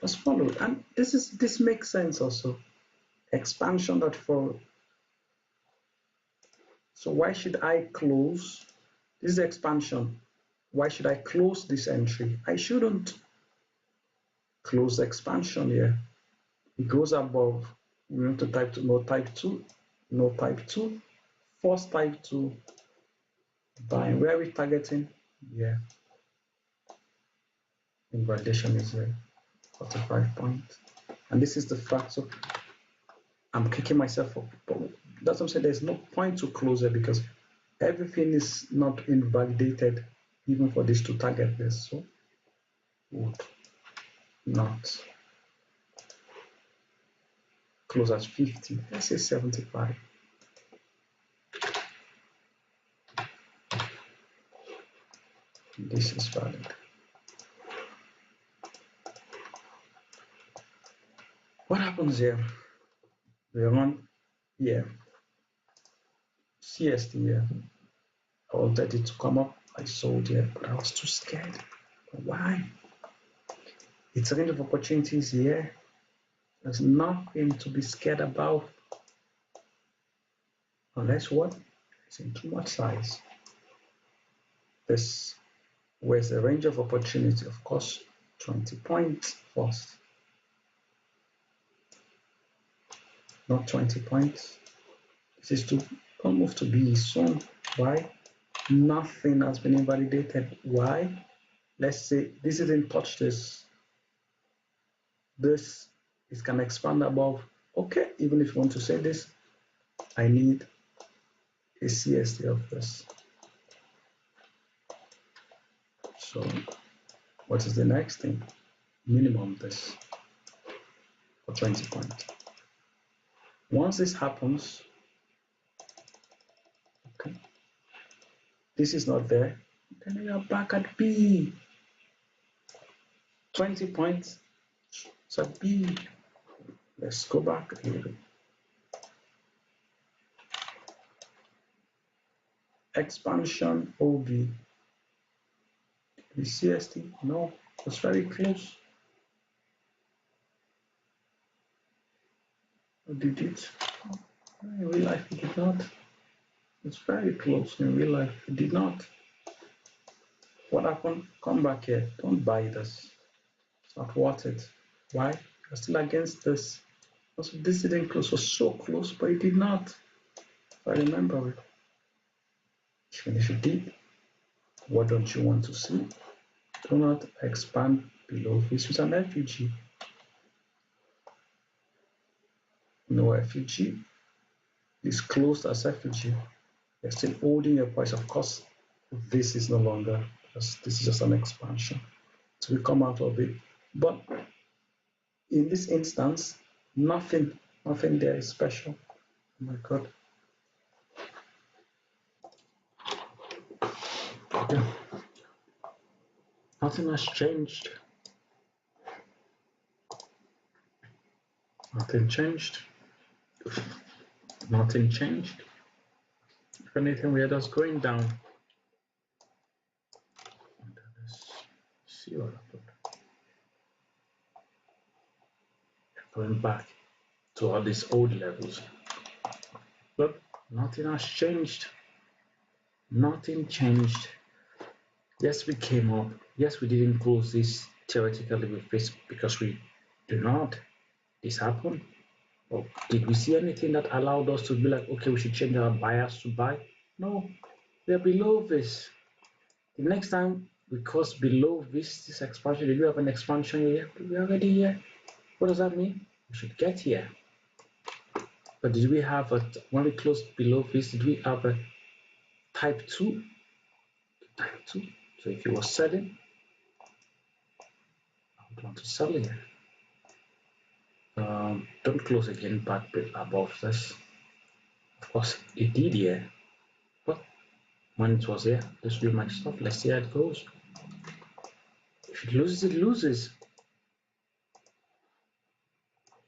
Was followed, and this makes sense also. Expansion that followed. So why should I close? This is expansion. Why should I close this entry? I shouldn't close the expansion here. It goes above. We want to type 2, no type 2, no type 2, first type 2, buying. Where are we targeting? Yeah. Invalidation is here, 45 points. And this is the fact. So I'm kicking myself up. But that's what I'm saying. There's no point to close it because everything is not invalidated, even for this to target this. So would not close at 50. Let's say 75. This is valid. What happens here? We run here. CST here. I wanted it to come up. I sold here, but I was too scared. Why? It's a range of opportunities here. There's nothing to be scared about. Unless what? It's in too much size. This, where's the range of opportunity? Of course, 20 points first. Not 20 points. This is to don't move to B soon. Why? Nothing has been invalidated. Why? Let's say this didn't touch this. This it can expand above. Okay, even if you want to say this, I need a CST of this. So what is the next thing? Minimum this for 20 points. Once this happens, okay, this is not there, then we are back at B. 20 points. So B. Let's go back a little bit. Expansion OB. The CST, no, it's very close. Did it? In real life, it did not. It's very close. In real life, it did not. What happened? Come back here. Don't buy this. It's not worth it. Why? You're still against this. Also, this didn't close. Was so close, but it did not. If I remember it. Even if it did, what don't you want to see? Do not expand below this with an FUG. No FUG is closed as FUG. You're still holding your price. Of course, this is no longer, this is just an expansion. So we come out of it. But in this instance, nothing there is special. Oh my God. Yeah. Nothing has changed. Nothing changed. Nothing changed. If anything, we are just going down. Let's see what happened. Going back to all these old levels. But nothing has changed. Nothing changed. Yes, we came up. Yes, we didn't close this theoretically with this because we do not. This happened. Or did we see anything that allowed us to be like, okay, we should change our bias to buy? No, we are below this. The next time we cross below this expansion, did we have an expansion here? We're already here. What does that mean? We should get here. But did we have when we closed below this, did we have a type 2? Type 2. So if you were selling, I would want to sell here. Don't close again back above this. Of course, it did here. But when it was here, this will be my stop. Let's see how it goes. If it loses, it loses.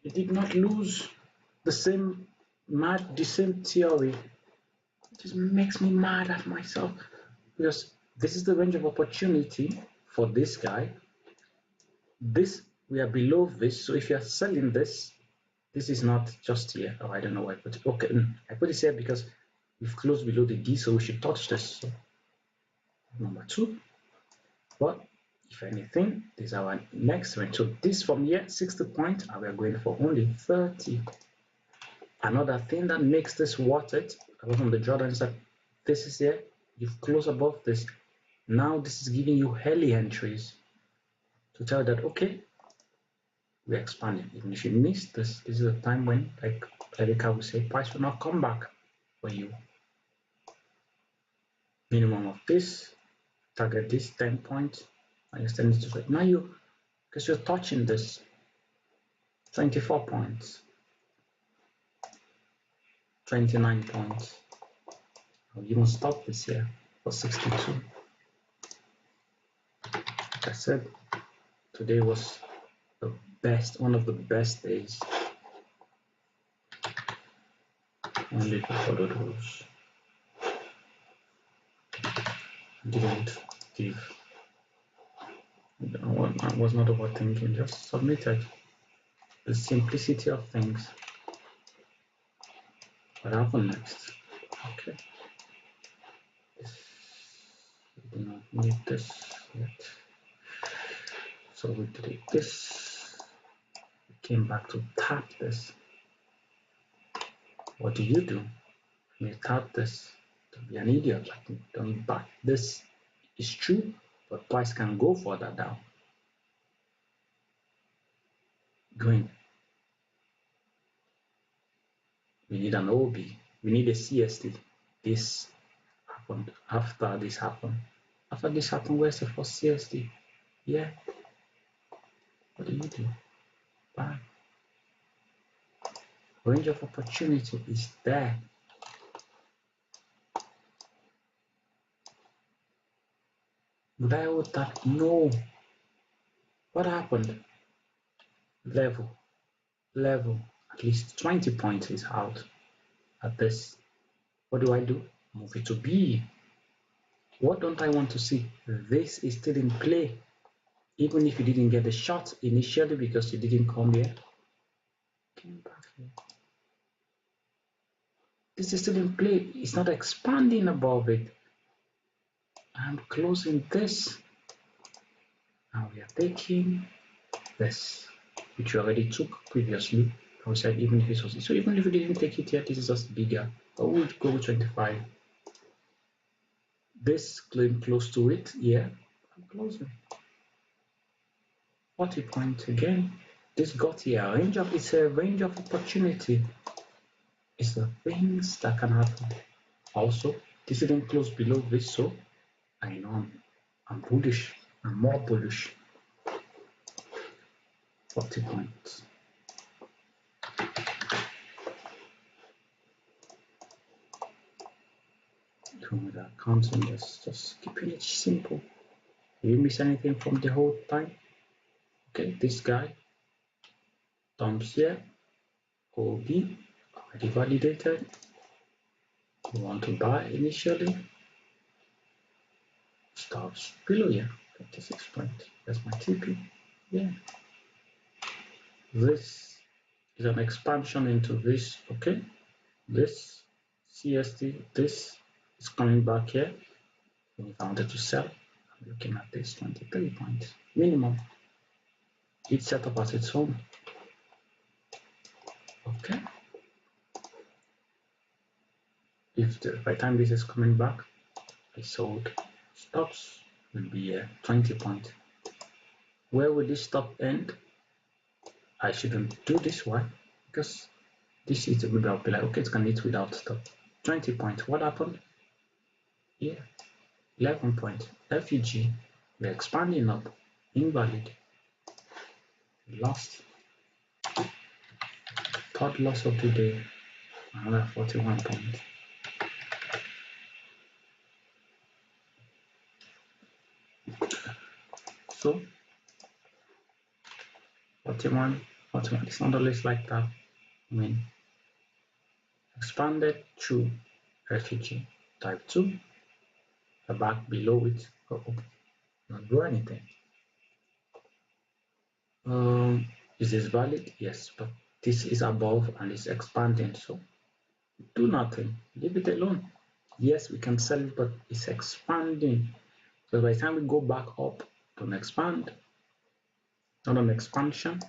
It did not lose. The same theory. It just makes me mad at myself because this is the range of opportunity for this guy. This, we are below this, so if you are selling this, this is not just here. Oh, I don't know why I put it. Okay, I put it here because we've closed below the D, so we should touch this. So, number 2. But if anything, this is our next range. So this from here, 60 points, and we are going for only 30. Another thing that makes this worth it, apart from the drawdown, is that this is here, you've closed above this. Now this is giving you early entries to tell that, okay, we're expanding. Even if you miss this, this is a time when, like Erika will say, price will not come back for you. Minimum of this, target this 10 points, and extend it to it. Now because you're touching this, 24 points, 29 points. I'll even stop this here for 62. Like I said, today was the best, one of the best days. Only if you followed rules. Didn't give. I was not overthinking, just submitted. The simplicity of things. What happened next? Okay. We do not need this yet. So we did this. We came back to tap this. What do? When you tap this, don't be an idiot. Like, don't buy. This is true, but price can go further down. Going. We need an OB. We need a CST. This happened after this happened. After this happened, where's the first CST? Yeah. What do? Buy. Range of opportunity is there. Would I hold that? No. What happened? Level. At least 20 points is out at this. What do? Move it to B. What don't I want to see? This is still in play. Even if you didn't get the shot initially because you didn't come here. Came back here. This is still in play. It's not expanding above it. I'm closing this. Now we are taking this, which we already took previously. I said even if it was so, even if we didn't take it yet, this is just bigger. But we'll go with 25. This claim close to it, yeah. I'm closing. 40 points again. This got here. It's a range of opportunity. It's the things that can happen. Also, this didn't close below this, so I know I'm bullish. I'm more bullish. 40 points. Without counting this, just keeping it simple. Did you miss anything from the whole time? Okay, this guy, thumbs here, OB, already validated. You want to buy initially, stops below here, 56 points. That's my TP. Yeah. This is an expansion into this, okay? This CST, this is coming back here. And if I wanted to sell, I'm looking at this 23 points minimum. It's set up as its own. Okay. If by the time this is coming back, I sold stops will be 20 points. Where will this stop end? I shouldn't do this one because this is maybe I'll be like, okay, it's gonna hit without stop. 20 points. What happened? Yeah. 11 points. FEG. We're expanding up. Invalid. Lost. Third loss of the day. Another 41 points. So 41. It's not always like that. I mean, expanded through refugee type 2. The back below it. Not do anything. Is this valid? Yes, but this is above and it's expanding, so do nothing. Leave it alone. Yes, we can sell it, but it's expanding. So by the time we go back up, don't expand. Not an expansion,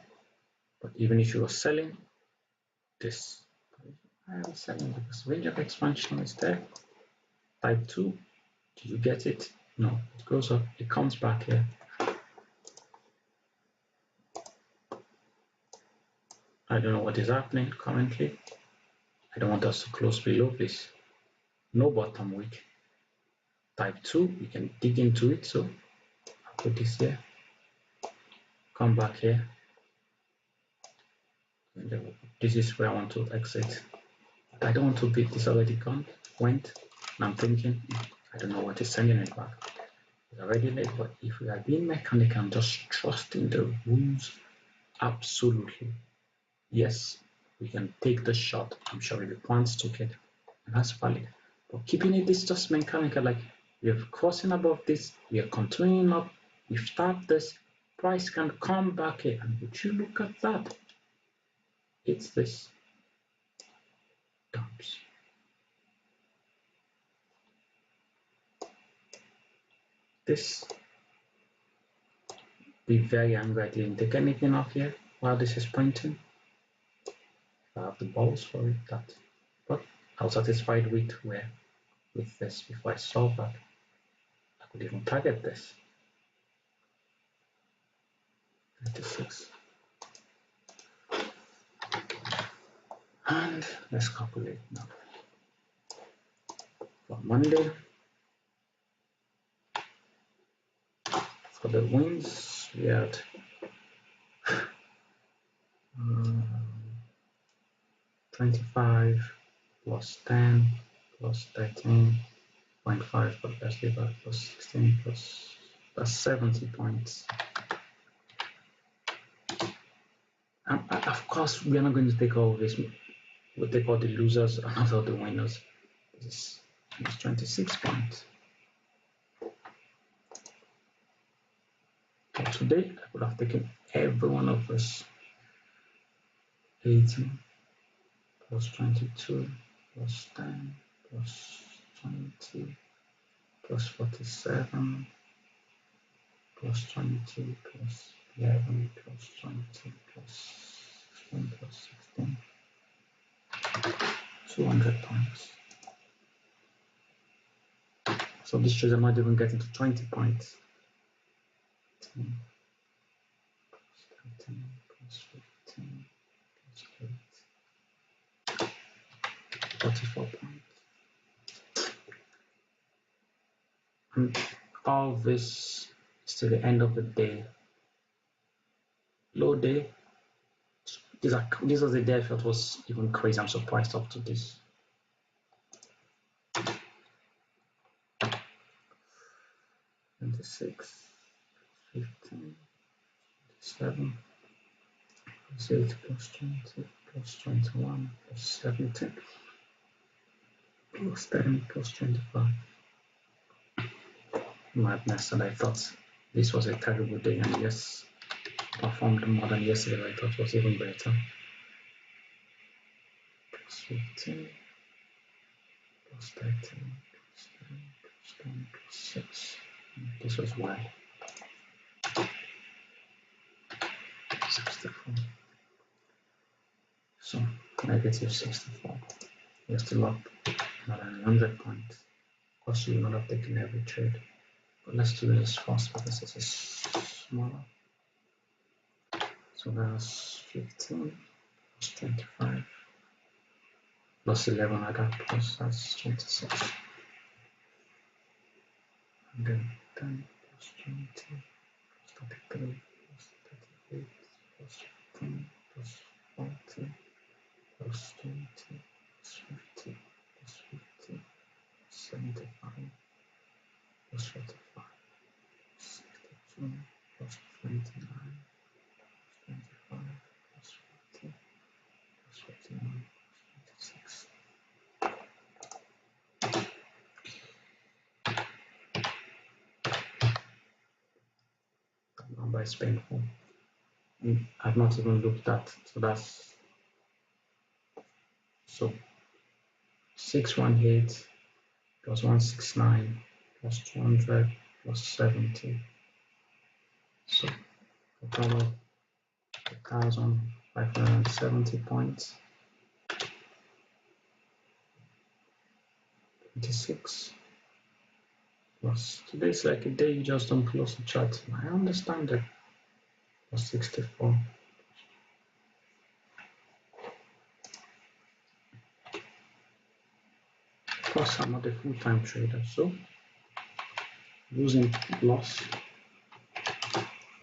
but even if you are selling this, I am selling because range of expansion is there. Type 2, do you get it? No, it goes up, it comes back here. I don't know what is happening currently. I don't want us to close below this. No bottom wick. Type 2, we can dig into it, so I'll put this here. Come back here. This is where I want to exit. I don't want to beat this already gone, went, and I'm thinking, I don't know what is sending it back. It's already late, but if we are being mechanical and just trusting the rules, absolutely. Yes, we can take the shot. I'm sure the plans took it, and that's valid. But keeping it is just mechanical, like we're crossing above this, we are continuing up, we've tapped this, price can come back here, and would you look at that? It's this. Dumps. This. Be very angry I didn't take anything off here while this is pointing. I have the balls for it, that. But I was satisfied with this before I solved that. I could even target this. 36. And let's calculate now. For Monday, for the wins, we had 25 plus 10 plus 13.5 for best liver plus 16 plus that's 70 points. And of course, we are not going to take all of this. We'll take all the losers and not all the winners. This is 26 points. So today, I would have taken every one of us. 18 plus 22 plus 10 plus 20 plus 47 plus 20 plus 11 plus 20 plus 16 plus 16, 200 points. So these trades are not even getting to 20 points. 10 plus 13 plus 15 plus 8, 44 points. And all this is to the end of the day. Low day. This was the day I felt was even crazy. I'm surprised up to this. And 6, 15, 7, plus 8 plus 20 plus 21 plus 17 plus 10 plus 25. Madness, and I thought this was a terrible day, and yes, performed more than yesterday. I thought was even better. Plus 15 plus 13 plus 10 plus 10 plus 6. This was wild. 64. So negative 64. We're still up more than 100 points. Of course, you will not have taken every trade. But let's do this first because this is smaller. So that's 15 plus 25 plus 11 I got plus that's 26. And then 10 plus 20 plus 33 plus 38 plus 15 plus 40 plus 20 plus 50 plus 50 plus 75 plus 45 plus 62 plus 29 plus 25 plus 50 plus 51 plus 26. That number is painful. I've not even looked at, so that's 618 plus 169 plus 200 plus 70. So a total of 1,570 points. 26 plus today's like a day you just don't close the chart. I understand it. Plus 64. Of course, I'm not a full-time trader, so losing loss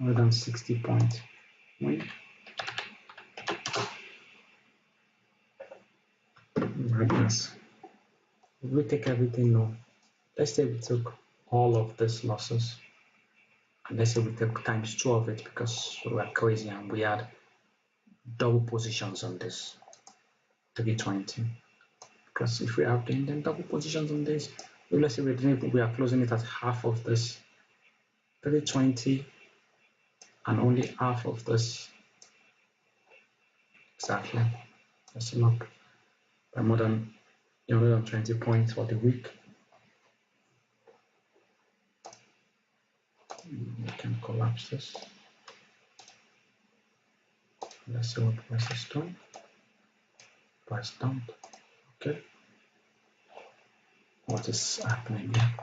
more than 60 points win. Madness. If we take everything now, let's say we took all of these losses, and let's say we took times 2 of it because we were crazy and we had double positions on this 320. Because if we are doing then double positions on this, let's say we are closing it at half of this 320 and only half of this. Exactly. That's enough by more than 120 points for the week. We can collapse this. Let's see what price is doing. Price down. Okay. What is happening here?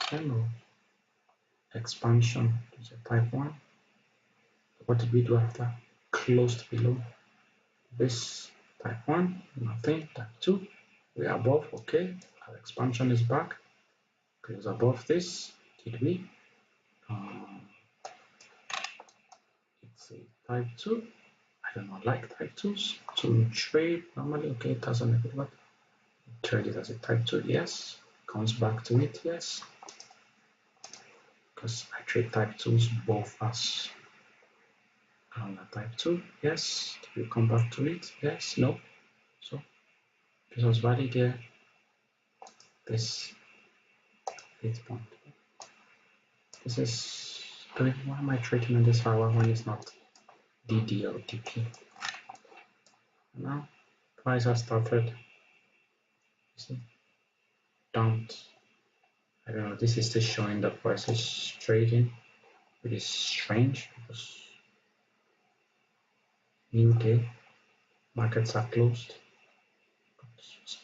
Hello. Expansion is a type 1. What did we do after? Closed below this type 1, nothing. Type 2, we are above. Okay, our expansion is back. Close above this. Did we? It's a type 2. I do not like type 2s to trade normally. Okay, it doesn't make it work. Trade it as a type 2, yes. Comes back to it, yes. Because I trade type 2s both as type 2, yes. Did we come back to it? Yes, no. So this was valid here. This 8 point. This is, why am I trading on this hour when it's not DD or DP? Now price has started. See, don't I don't know, this is still showing the price is trading, which is strange because new day, markets are closed.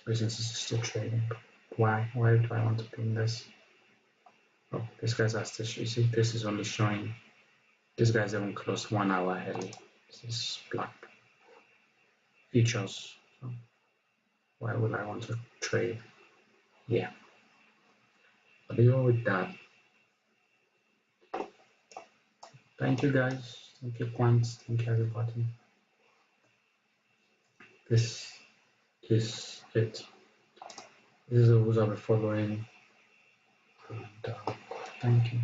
Business is still trading. Why? Why do I want to pin this? Oh, these guys are still, you see, this is only showing, these guys haven't closed 1 hour early. This is black futures. So why would I want to trade? Yeah. But even with that, thank you guys. Thank you, Quants. Thank you, everybody. This is it. This is the rules I'll be following. And, thank you.